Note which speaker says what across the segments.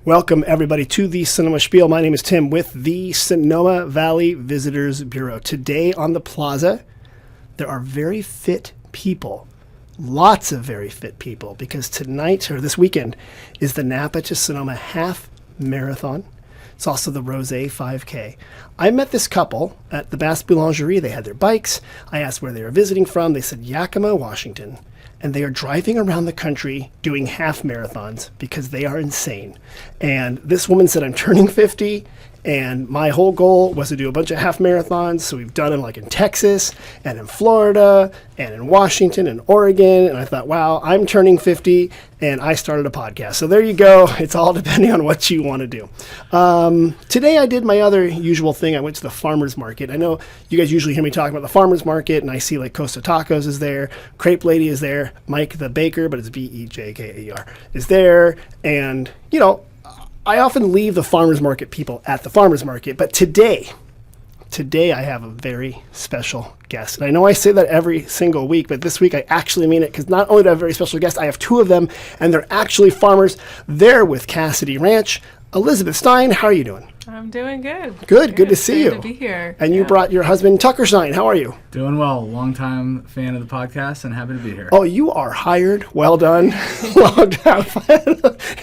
Speaker 1: Welcome, everybody, to the Sonoma Spiel. My name is Tim with the Sonoma Valley Visitors Bureau. Today on the plaza, there are very fit people, lots of very fit people, because tonight, or this weekend, is the Napa to Sonoma Half Marathon. It's also the Rosé 5K. I met this couple at the Bass Boulangerie. They had their bikes. I asked where they were visiting from. They said Yakima, Washington. And they are driving around the country doing half marathons because they are insane. And this woman said, I'm turning 50, and my whole goal was to do a bunch of half marathons. So we've done them like in Texas and in Florida and in Washington and Oregon. And I thought, wow, I'm turning 50 and I started a podcast. So there you go. It's all depending on what you want to do. Today I did my other usual thing. I went to the farmer's market. I know you guys usually hear me talking about the farmer's market, and I see like Costa Tacos is there, Crepe Lady is there, Mike the Baker, but it's Bejker, is there. And, you know, I often leave the farmer's market people at the farmer's market, but today I have a very special guest. And I know I say that every single week, but this week I actually mean it, because not only do I have a very special guest, I have two of them, and they're actually farmers. They're with Cassidy Ranch. Elizabeth Stein, how are you doing?
Speaker 2: I'm doing good.
Speaker 1: Good to see you.
Speaker 2: Good to be here.
Speaker 1: And you brought your husband, Tucker Stein. How are you?
Speaker 3: Doing well. Long-time fan of the podcast and happy to be here.
Speaker 1: Oh, you are hired. Well done. Long time.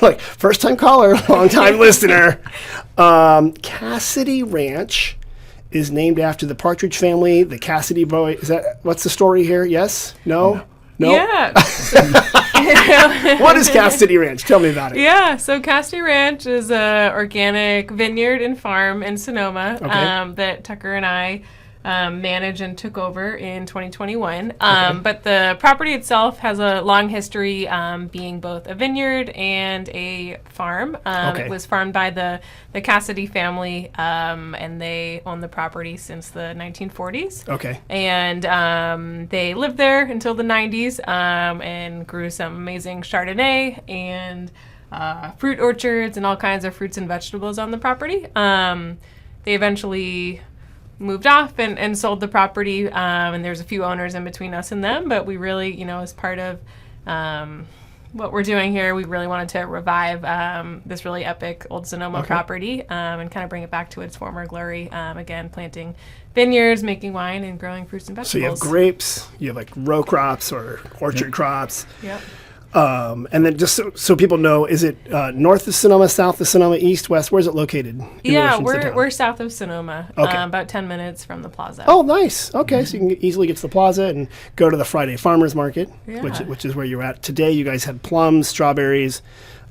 Speaker 1: Like, first-time caller, long-time listener. Cassidy Ranch is named after the Partridge Family, the Cassidy boy. Is that, what's the story here? Yes? No?
Speaker 2: Yeah.
Speaker 1: What is Cassidy Ranch? Tell me about it.
Speaker 2: Yeah, so Cassidy Ranch is a organic vineyard and farm in Sonoma that Tucker and I managed and took over in 2021. But the property itself has a long history being both a vineyard and a farm. It was farmed by the Cassidy family, and they owned the property since the 1940s.
Speaker 1: Okay.
Speaker 2: And they lived there until the 90s and grew some amazing Chardonnay and fruit orchards and all kinds of fruits and vegetables on the property. They eventually moved off and sold the property, and there's a few owners in between us and them, but we really, as part of what we're doing here, we really wanted to revive this really epic old Sonoma property and kind of bring it back to its former glory. Again, planting vineyards, making wine, and growing fruits and vegetables.
Speaker 1: So you have grapes, you have like row crops or orchard crops.
Speaker 2: Yep.
Speaker 1: And then just so people know, is it north of Sonoma, south of Sonoma, east, west? Where's it located?
Speaker 2: Yeah, we're south of Sonoma, about 10 minutes from the plaza.
Speaker 1: Oh, nice. Okay, so you can easily get to the plaza and go to the Friday Farmers Market, which is where you're at. Today you guys had plums, strawberries,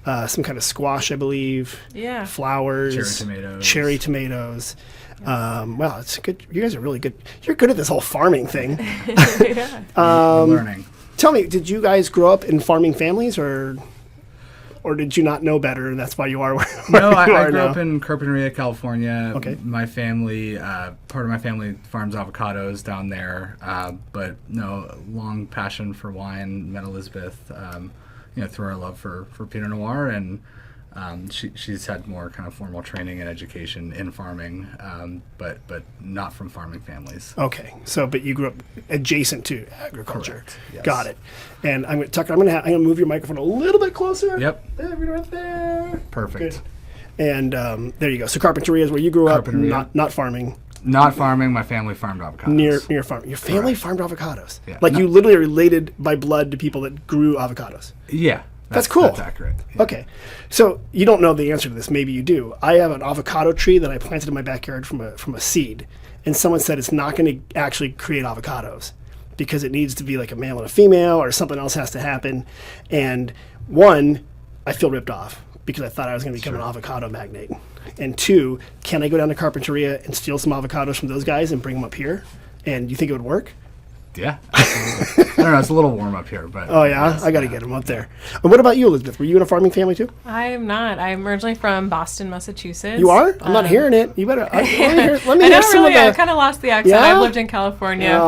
Speaker 1: some kind of squash, I believe.
Speaker 2: Yeah.
Speaker 1: Flowers. Cherry tomatoes. Well, it's good. You guys are really good. You're good at this whole farming thing.
Speaker 2: Yeah.
Speaker 3: Learning.
Speaker 1: Tell me, did you guys grow up in farming families, or did you not know better, and that's why you are where
Speaker 3: No, I grew
Speaker 1: now?
Speaker 3: up in Carpinteria, California.
Speaker 1: Okay.
Speaker 3: My family, part of my family farms avocados down there, but no, long passion for wine. Met Elizabeth, through our love for Pinot Noir, and she's had more kind of formal training and education in farming, but not from farming families.
Speaker 1: Okay, but you grew up adjacent to agriculture.
Speaker 3: Correct. Yes.
Speaker 1: Got it. And Tucker, I'm gonna move your microphone a little bit closer.
Speaker 3: Yep.
Speaker 1: There, right there.
Speaker 3: Perfect.
Speaker 1: Good. And there you go. So Carpinteria is where you grew up, not farming.
Speaker 3: Not farming. My family farmed avocados.
Speaker 1: Near farm. Your family farmed avocados.
Speaker 3: Yeah.
Speaker 1: Like you literally are related by blood to people that grew avocados.
Speaker 3: Yeah.
Speaker 1: That's cool.
Speaker 3: That's accurate. Yeah.
Speaker 1: Okay. So you don't know the answer to this. Maybe you do. I have an avocado tree that I planted in my backyard from a seed. And someone said it's not going to actually create avocados because it needs to be like a male and a female, or something else has to happen. And one, I feel ripped off because I thought I was going to become an avocado magnate. And two, can I go down to Carpinteria and steal some avocados from those guys and bring them up here? And you think it would work?
Speaker 3: Yeah. I don't know. It's a little warm up here, but.
Speaker 1: Oh, yeah? Yes, I got to get them up there. And what about you, Elizabeth? Were you in a farming family, too?
Speaker 2: I am not. I'm originally from Boston, Massachusetts.
Speaker 1: You are? I'm not hearing it. You better. Let me hear some of the.
Speaker 2: I kind of lost the accent.
Speaker 1: Yeah?
Speaker 2: I've lived in California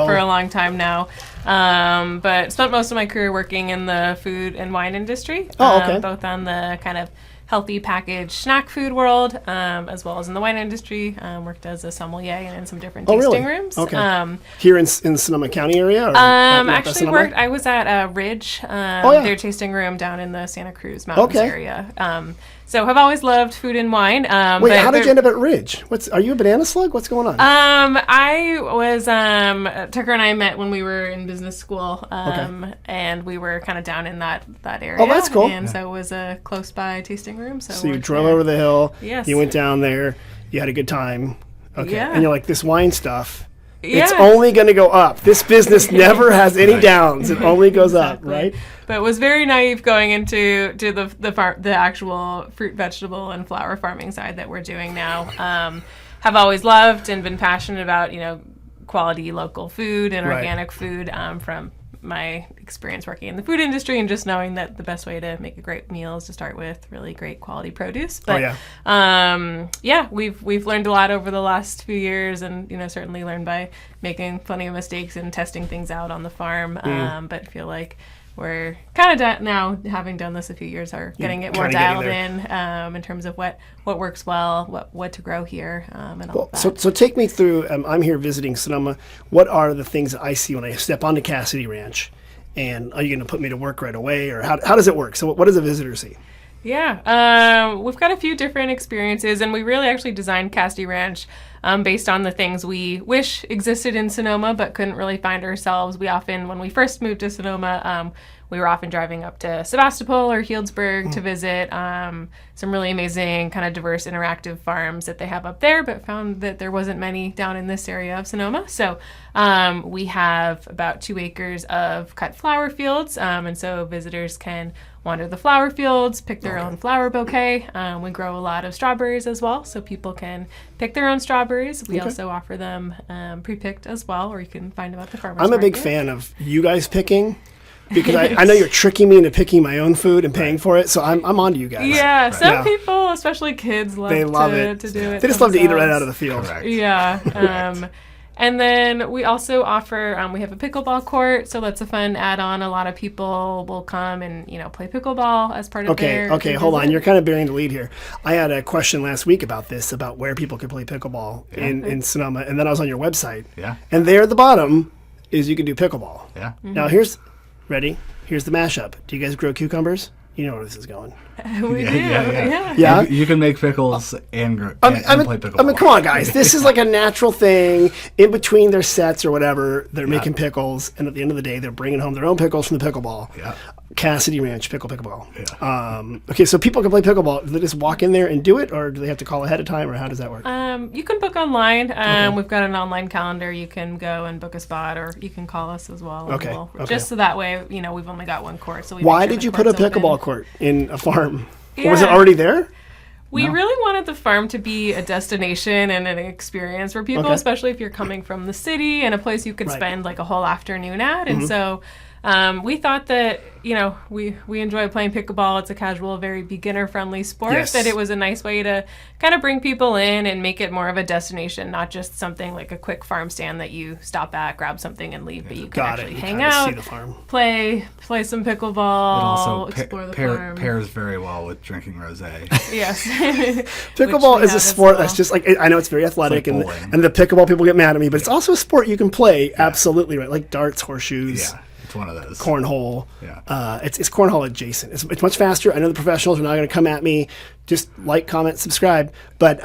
Speaker 2: for a long time now. But spent most of my career working in the food and wine industry.
Speaker 1: Oh, okay.
Speaker 2: Both on the kind of healthy packaged snack food world, as well as in the wine industry. Worked as a sommelier and in some different tasting rooms.
Speaker 1: Okay. Here in Sonoma County area? Or
Speaker 2: actually worked. I was at Ridge, their tasting room down in the Santa Cruz Mountains area. So have always loved food and wine.
Speaker 1: Wait, how did you end up at Ridge? Are you a banana slug? What's going on?
Speaker 2: I was Tucker and I met when we were in business school, and we were kind of down in that area.
Speaker 1: Oh, that's cool.
Speaker 2: And so it was a close by tasting room.
Speaker 1: So you drove over the hill.
Speaker 2: Yes.
Speaker 1: You went down there. You had a good time. Okay.
Speaker 2: Yeah.
Speaker 1: And you're like, this wine stuff.
Speaker 2: Yeah.
Speaker 1: It's only going to go up. This business never has any downs. It only goes up, right?
Speaker 2: But was very naive going into the actual fruit, vegetable, and flower farming side that we're doing now. Have always loved and been passionate about quality local food and organic food from my experience working in the food industry, and just knowing that the best way to make a great meal is to start with really great quality produce. But we've learned a lot over the last few years, and certainly learned by making plenty of mistakes and testing things out on the farm. But feel like we're kind of now, having done this a few years, are getting it more dialed in terms of what works well, what to grow here, and all that.
Speaker 1: So take me through. I'm here visiting Sonoma. What are the things that I see when I step onto Cassidy Ranch? And are you going to put me to work right away, or how does it work? So what does a visitor see?
Speaker 2: Yeah, we've got a few different experiences, and we really actually designed Cassidy Ranch based on the things we wish existed in Sonoma but couldn't really find ourselves. When we first moved to Sonoma, we were often driving up to Sebastopol or Healdsburg to visit some really amazing, kind of diverse, interactive farms that they have up there, but found that there wasn't many down in this area of Sonoma. So we have about 2 acres of cut flower fields, and so visitors can wander the flower fields, pick their own flower bouquet. We grow a lot of strawberries as well, so people can pick their own strawberries. We also offer them pre-picked as well, or you can find them at the farmer's market.
Speaker 1: I'm a big fan of you guys picking, because I know you're tricking me into picking my own food and paying for it, so I'm on to you guys.
Speaker 2: Yeah, some people, especially kids, love it. To do it.
Speaker 1: They just love to eat it right out of the field.
Speaker 3: Correct.
Speaker 2: Yeah. And then we also offer, we have a pickleball court, so that's a fun add-on. A lot of people will come and, play pickleball as part of their
Speaker 1: Okay, hold on. You're kind of bearing the lead here. I had a question last week about this, about where people could play pickleball in Sonoma, and then I was on your website.
Speaker 3: Yeah.
Speaker 1: And there at the bottom is you can do pickleball.
Speaker 3: Yeah.
Speaker 1: Now here's the mashup. Do you guys grow cucumbers? You know where this is going.
Speaker 2: We do.
Speaker 1: Yeah.
Speaker 3: You can make pickles and play pickleball.
Speaker 1: I mean, come on, guys. This is like a natural thing. In between their sets or whatever, they're making pickles, and at the end of the day, they're bringing home their own pickles from the pickleball.
Speaker 3: Yeah.
Speaker 1: Cassidy Ranch pickleball.
Speaker 3: Yeah.
Speaker 1: Okay, so people can play pickleball. Do they just walk in there and do it, or do they have to call ahead of time, or how does that work?
Speaker 2: You can book online. We've got an online calendar. You can go and book a spot, or you can call us as well.
Speaker 1: Okay.
Speaker 2: Just so that way, we've only got one court. So
Speaker 1: why did you put a pickleball court in a farm?
Speaker 2: Yeah.
Speaker 1: Or was it already there?
Speaker 2: We really wanted the farm to be a destination and an experience for people, especially if you're coming from the city, and a place you could spend like a whole afternoon at. And so we thought that, we enjoy playing pickleball. It's a casual, very beginner-friendly sport.
Speaker 1: Yes.
Speaker 2: That it was a nice way to kind of bring people in and make it more of a destination, not just something like a quick farm stand that you stop at, grab something, and leave. But you can actually hang out,
Speaker 1: see the farm.
Speaker 2: play some pickleball, explore the farm.
Speaker 3: Pairs very well with drinking rosé.
Speaker 2: Yes.
Speaker 1: Pickleball is a sport that's just like, I know it's very athletic,
Speaker 3: like
Speaker 1: and the pickleball people get mad at me, but it's also a sport you can play absolutely right, like darts, horseshoes.
Speaker 3: Yeah. One of those.
Speaker 1: Cornhole.
Speaker 3: Yeah.
Speaker 1: It's cornhole adjacent. It's much faster. I know the professionals are not going to come at me. Just like, comment, subscribe. But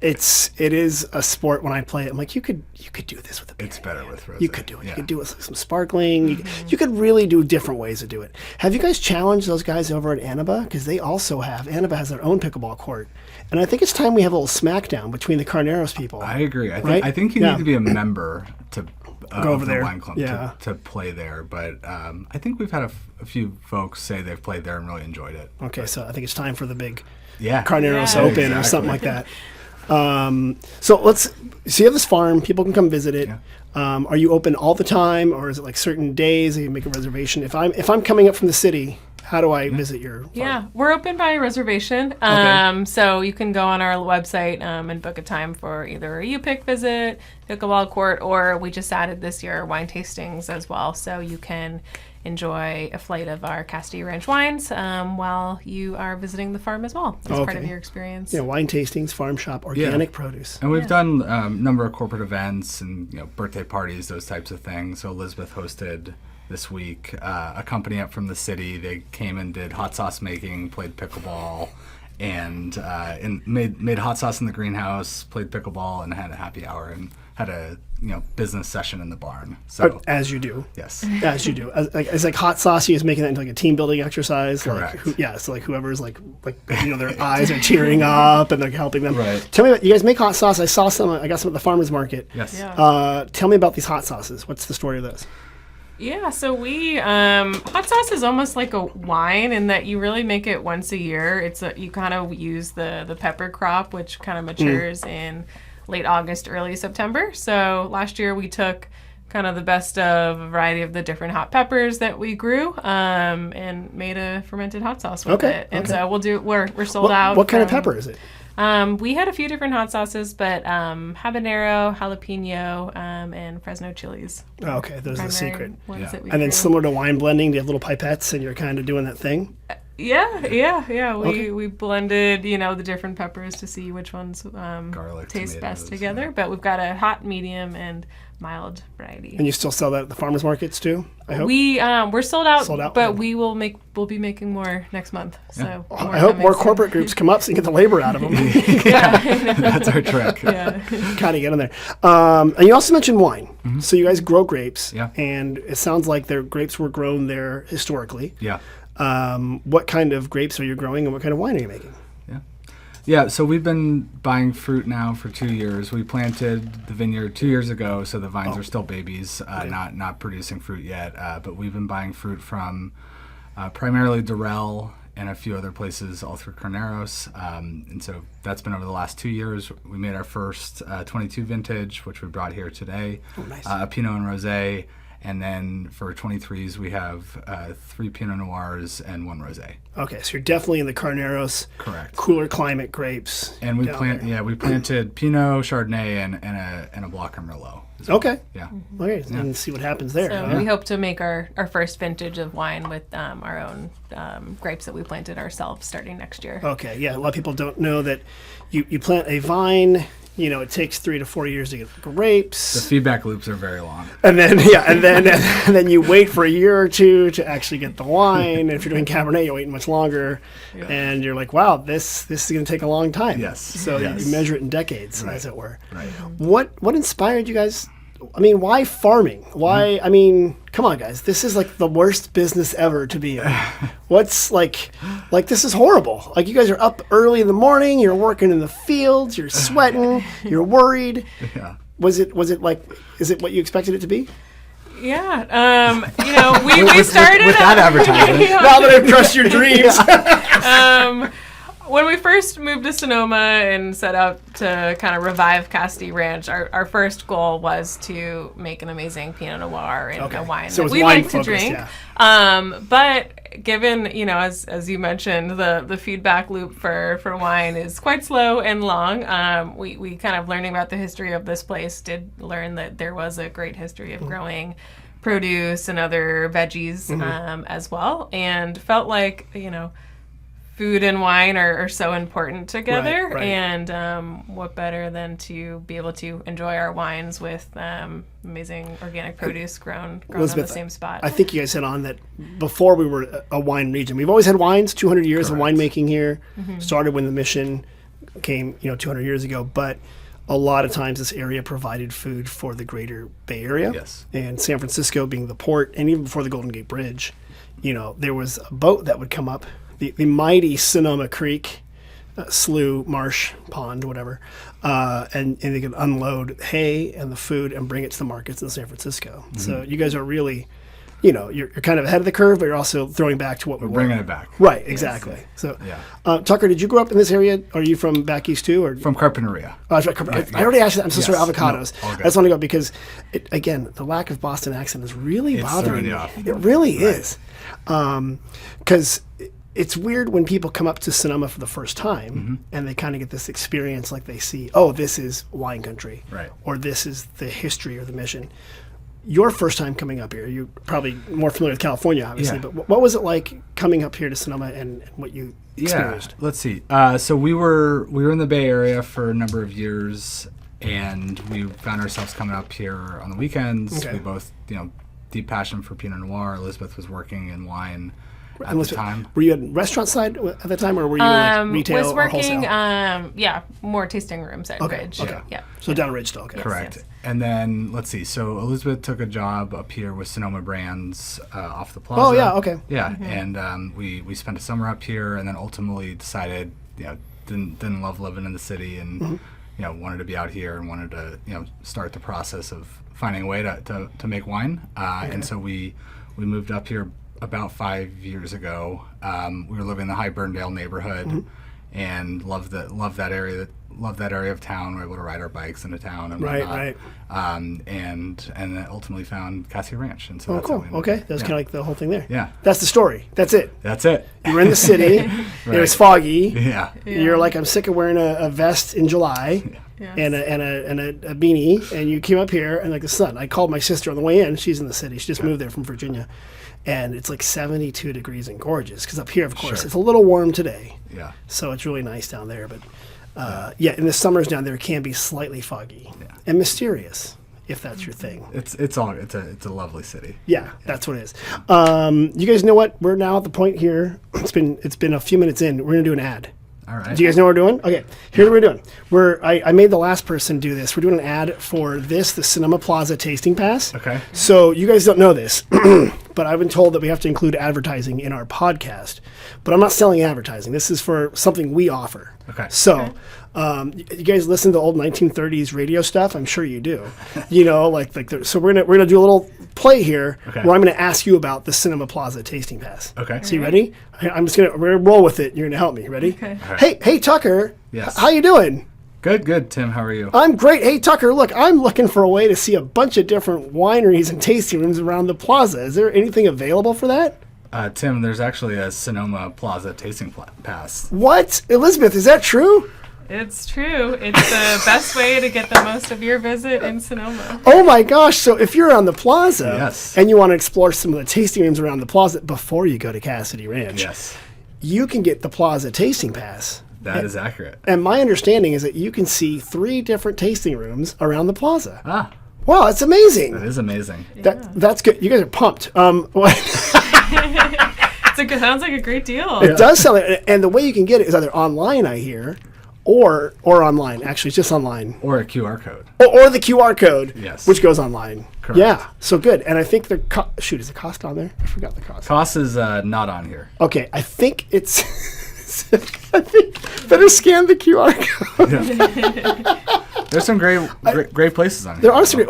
Speaker 1: it is a sport. When I play it, I'm like, you could do this with a beer.
Speaker 3: It's better with rosé.
Speaker 1: You could do it.
Speaker 3: Yeah.
Speaker 1: You could do it with some sparkling. You could really do different ways to do it. Have you guys challenged those guys over at Napa? Because Napa has their own pickleball court. And I think it's time we have a little smackdown between the Carneros people.
Speaker 3: I agree. I think you
Speaker 1: Yeah.
Speaker 3: need to be a member to
Speaker 1: go over
Speaker 3: the
Speaker 1: there.
Speaker 3: wine club to play there. But I think we've had a few folks say they've played there and really enjoyed it.
Speaker 1: Okay, so I think it's time for the big
Speaker 3: Yeah.
Speaker 1: Carneros
Speaker 2: Yeah.
Speaker 1: Open or something like that. So you have this farm. People can come visit it.
Speaker 3: Yeah.
Speaker 1: Are you open all the time, or is it like certain days that you make a reservation? If I'm coming up from the city, How do I visit your farm?
Speaker 2: Yeah, we're open by reservation. So you can go on our website and book a time for either a U-Pick visit, pickleball court, or we just added this year wine tastings as well. So you can enjoy a flight of our Cassidy Ranch wines while you are visiting the farm as well as part of your experience.
Speaker 1: Yeah, wine tastings, farm shop, organic produce.
Speaker 3: And we've done a number of corporate events and birthday parties, those types of things. So Elizabeth hosted this week a company up from the city. They came and did hot sauce making, played pickleball, and made hot sauce in the greenhouse, played pickleball, and had a happy hour and had a business session in the barn. So
Speaker 1: as you do.
Speaker 3: Yes.
Speaker 1: As you do. It's like hot sauce. Is making that into like a team building exercise.
Speaker 3: Correct.
Speaker 1: So like whoever's like their eyes are cheering up and they're helping them.
Speaker 3: Right.
Speaker 1: Tell me about, you guys make hot sauce. I saw some. I got some at the farmer's market.
Speaker 3: Yes.
Speaker 2: Yeah.
Speaker 1: Tell me about these hot sauces. What's the story of those?
Speaker 2: Yeah, so we hot sauce is almost like a wine in that you really make it once a year. You kind of use the pepper crop, which kind of matures in late August, early September. So last year we took kind of the best of a variety of the different hot peppers that we grew and made a fermented hot sauce with it. And so we're sold out.
Speaker 1: What kind of pepper is it?
Speaker 2: We had a few different hot sauces, but habanero, jalapeno, and Fresno chilies.
Speaker 1: Oh, okay, those are the secret.
Speaker 2: And
Speaker 1: then similar to wine blending, do you have little pipettes and you're kind of doing that thing?
Speaker 2: Yeah. We blended, the different peppers to see which ones
Speaker 3: Garlic,
Speaker 2: taste
Speaker 3: tomatoes,
Speaker 2: best together. But we've got a hot, medium, and mild variety.
Speaker 1: And you still sell that at the farmers markets too? I hope.
Speaker 2: We're sold out. But
Speaker 1: yeah.
Speaker 2: we'll be making more next month. So
Speaker 1: I hope more corporate groups come up so you can get the labor out of them.
Speaker 3: That's our trick.
Speaker 2: Yeah.
Speaker 1: Kind of get in there. And you also mentioned wine.
Speaker 3: Mm-hmm.
Speaker 1: So you guys grow grapes.
Speaker 3: Yeah.
Speaker 1: And it sounds like their grapes were grown there historically.
Speaker 3: Yeah.
Speaker 1: What kind of grapes are you growing and what kind of wine are you making?
Speaker 3: Yeah, so we've been buying fruit now for 2 years. We planted the vineyard 2 years ago, so the vines are still babies, not producing fruit yet. But we've been buying fruit from primarily Durrell and a few other places all through Carneros. And so that's been over the last 2 years. We made our first 22 vintage, which we brought here today.
Speaker 1: Oh, nice.
Speaker 3: A Pinot and Rosé. And then for 23s, we have 3 Pinot Noirs and 1 Rosé.
Speaker 1: Okay, so you're definitely in the Carneros,
Speaker 3: correct,
Speaker 1: cooler climate grapes.
Speaker 3: And we planted Pinot, Chardonnay, and a Block and Merlot.
Speaker 1: Okay.
Speaker 3: Yeah.
Speaker 1: Okay, and see what happens there.
Speaker 2: So we hope to make our first vintage of wine with our own grapes that we planted ourselves starting next year.
Speaker 1: Okay, yeah. A lot of people don't know that you plant a vine. It takes 3 to 4 years to get the grapes.
Speaker 3: The feedback loops are very long.
Speaker 1: And then you wait for a year or two to actually get the wine. And if you're doing Cabernet, you're waiting much longer. Yeah. And you're like, wow, this is going to take a long time.
Speaker 3: Yes.
Speaker 1: So you measure it in decades, as it were.
Speaker 3: Right.
Speaker 1: What inspired you guys? I mean, why farming? Why? I mean, come on, guys. This is like the worst business ever to be in. What's like this is horrible. Like you guys are up early in the morning. You're working in the fields. You're sweating. You're worried.
Speaker 3: Yeah.
Speaker 1: Was it like? Is it what you expected it to be?
Speaker 2: Yeah. We started
Speaker 3: with that advertisement.
Speaker 1: Now that I've crushed your dreams.
Speaker 2: When we first moved to Sonoma and set out to kind of revive Cassidy Ranch, our first goal was to make an amazing Pinot Noir and a wine that we like to drink. Yeah. But given, as you mentioned, the feedback loop for wine is quite slow and long. We kind of learning about the history of this place did learn that there was a great history of growing produce and other veggies as well, and felt like, food and wine are so important together,
Speaker 1: right.
Speaker 2: And what better than to be able to enjoy our wines with amazing organic produce grown
Speaker 1: Elizabeth,
Speaker 2: on the same spot.
Speaker 1: I think you guys hit on that before we were a wine region. We've always had wines, 200 years of winemaking here. Started when the mission came, 200 years ago, but a lot of times this area provided food for the greater Bay Area.
Speaker 3: Yes.
Speaker 1: And San Francisco being the port, and even before the Golden Gate Bridge, there was a boat that would come up, the mighty Sonoma Creek, slough, marsh, pond, whatever, and they could unload hay and the food and bring it to the markets in San Francisco. So you guys are really you're kind of ahead of the curve, but you're also throwing back to what
Speaker 3: We're bringing it back.
Speaker 1: Right, exactly.
Speaker 2: Yes.
Speaker 1: So,
Speaker 3: Yeah.
Speaker 1: Tucker, did you grow up in this area? Are you from back east too? Or
Speaker 3: From Carpinteria.
Speaker 1: Oh, that's right. I already asked you that. I'm so sorry, avocados.
Speaker 3: No, all
Speaker 1: I
Speaker 3: good.
Speaker 1: just want to go because, again, the lack of Boston accent is really
Speaker 3: It's
Speaker 1: bothering me.
Speaker 3: throwing you off.
Speaker 1: It really is. Because it's weird when people come up to Sonoma for the first time and they kind of get this experience like they see, oh, this is wine country.
Speaker 3: Right.
Speaker 1: Or this is the history or the mission. Your first time coming up here, you're probably more familiar with California, obviously,
Speaker 3: Yeah.
Speaker 1: but what was it like coming up here to Sonoma and what you experienced?
Speaker 3: Yeah, let's see. So we were in the Bay Area for a number of years, and we found ourselves coming up here on the weekends.
Speaker 1: Okay.
Speaker 3: We both, deep passion for Pinot Noir. Elizabeth was working in wine at
Speaker 1: And
Speaker 3: the time.
Speaker 1: Were you at restaurant side at the time, or were you like retail
Speaker 2: was
Speaker 1: or
Speaker 2: working,
Speaker 1: wholesale?
Speaker 2: more tasting rooms at Ridge.
Speaker 1: Okay.
Speaker 2: Yeah.
Speaker 1: So down Ridge still, okay.
Speaker 3: Correct.
Speaker 2: yes.
Speaker 3: And then let's see. So Elizabeth took a job up here with Sonoma Brands off the plaza.
Speaker 1: Oh, yeah, okay.
Speaker 3: Yeah, and we spent a summer up here, and then ultimately decided, didn't love living in the city, and wanted to be out here and wanted to start the process of finding a way to make wine. And so we moved up here about 5 years ago. We were living in the High Burndale neighborhood, and loved that area. Loved that area of town. We were able to ride our bikes into town and
Speaker 1: Right,
Speaker 3: whatnot.
Speaker 1: right.
Speaker 3: And then ultimately found Cassidy Ranch, and so
Speaker 1: Oh,
Speaker 3: that's how
Speaker 1: cool.
Speaker 3: we ended
Speaker 1: Okay,
Speaker 3: up-
Speaker 1: that was
Speaker 3: yeah.
Speaker 1: kind of like the whole thing there.
Speaker 3: Yeah.
Speaker 1: That's the story. That's it.
Speaker 3: That's it.
Speaker 1: You were in the city. It was
Speaker 3: Right.
Speaker 1: foggy.
Speaker 3: Yeah.
Speaker 1: You're like, I'm sick of wearing a vest in July
Speaker 2: Yes.
Speaker 1: and a beanie, and you came up here and like the sun. I called my sister on the way in. She's in the city. She just moved there from Virginia, and it's like 72 degrees and gorgeous. Because up here, of course,
Speaker 3: Sure.
Speaker 1: it's a little warm today,
Speaker 3: Yeah.
Speaker 1: so it's really nice down there. But in the summers down there, it can be slightly foggy and mysterious, if that's your thing.
Speaker 3: It's a lovely city.
Speaker 1: Yeah, that's what it is. You guys know what? We're now at the point here. It's been a few minutes in. We're gonna do an ad.
Speaker 3: All right.
Speaker 1: Do you guys know what we're doing? Okay, here's what we're doing. I made the last person do this. We're doing an ad for the Sonoma Plaza Tasting Pass.
Speaker 3: Okay.
Speaker 1: So you guys don't know this, but I've been told that we have to include advertising in our podcast. But I'm not selling advertising. This is for something we offer.
Speaker 3: Okay.
Speaker 1: So, you guys listen to old 1930s radio stuff? I'm sure you do. So we're gonna do a little play here
Speaker 3: Okay.
Speaker 1: where I'm gonna ask you about the Sonoma Plaza Tasting Pass.
Speaker 3: Okay.
Speaker 1: So you ready? We're gonna roll with it. You're gonna help me. Ready?
Speaker 2: Okay.
Speaker 3: All right.
Speaker 1: Hey Tucker.
Speaker 3: Yes.
Speaker 1: How you doing?
Speaker 3: Good. Tim, how are you?
Speaker 1: I'm great. Hey Tucker, look, I'm looking for a way to see a bunch of different wineries and tasting rooms around the plaza. Is there anything available for that?
Speaker 3: Tim, there's actually a Sonoma Plaza tasting pass.
Speaker 1: What? Elizabeth, is that true?
Speaker 2: It's true. It's the best way to get the most of your visit in Sonoma.
Speaker 1: Oh my gosh. So if you're on the plaza
Speaker 3: Yes.
Speaker 1: and you want to explore some of the tasting rooms around the plaza before you go to Cassidy Ranch,
Speaker 3: Yes,
Speaker 1: you can get the Plaza Tasting Pass.
Speaker 3: that is accurate.
Speaker 1: And my understanding is that you can see 3 different tasting rooms around the plaza.
Speaker 3: Ah,
Speaker 1: Wow, that's amazing.
Speaker 3: that is amazing.
Speaker 1: That's good. You guys are pumped.
Speaker 2: Sounds like a great deal.
Speaker 1: It does sound like, and the way you can get it is either online, I hear, or online. Actually, it's just online.
Speaker 3: Or a QR code.
Speaker 1: Or the QR code,
Speaker 3: Yes.
Speaker 1: which goes online.
Speaker 3: Correct.
Speaker 1: Yeah, so good. And I think is the cost on there? I forgot the cost.
Speaker 3: Cost is not on here.
Speaker 1: Okay, I think it's. I think better scan the QR code.
Speaker 3: There's some great places on here.
Speaker 1: There are some.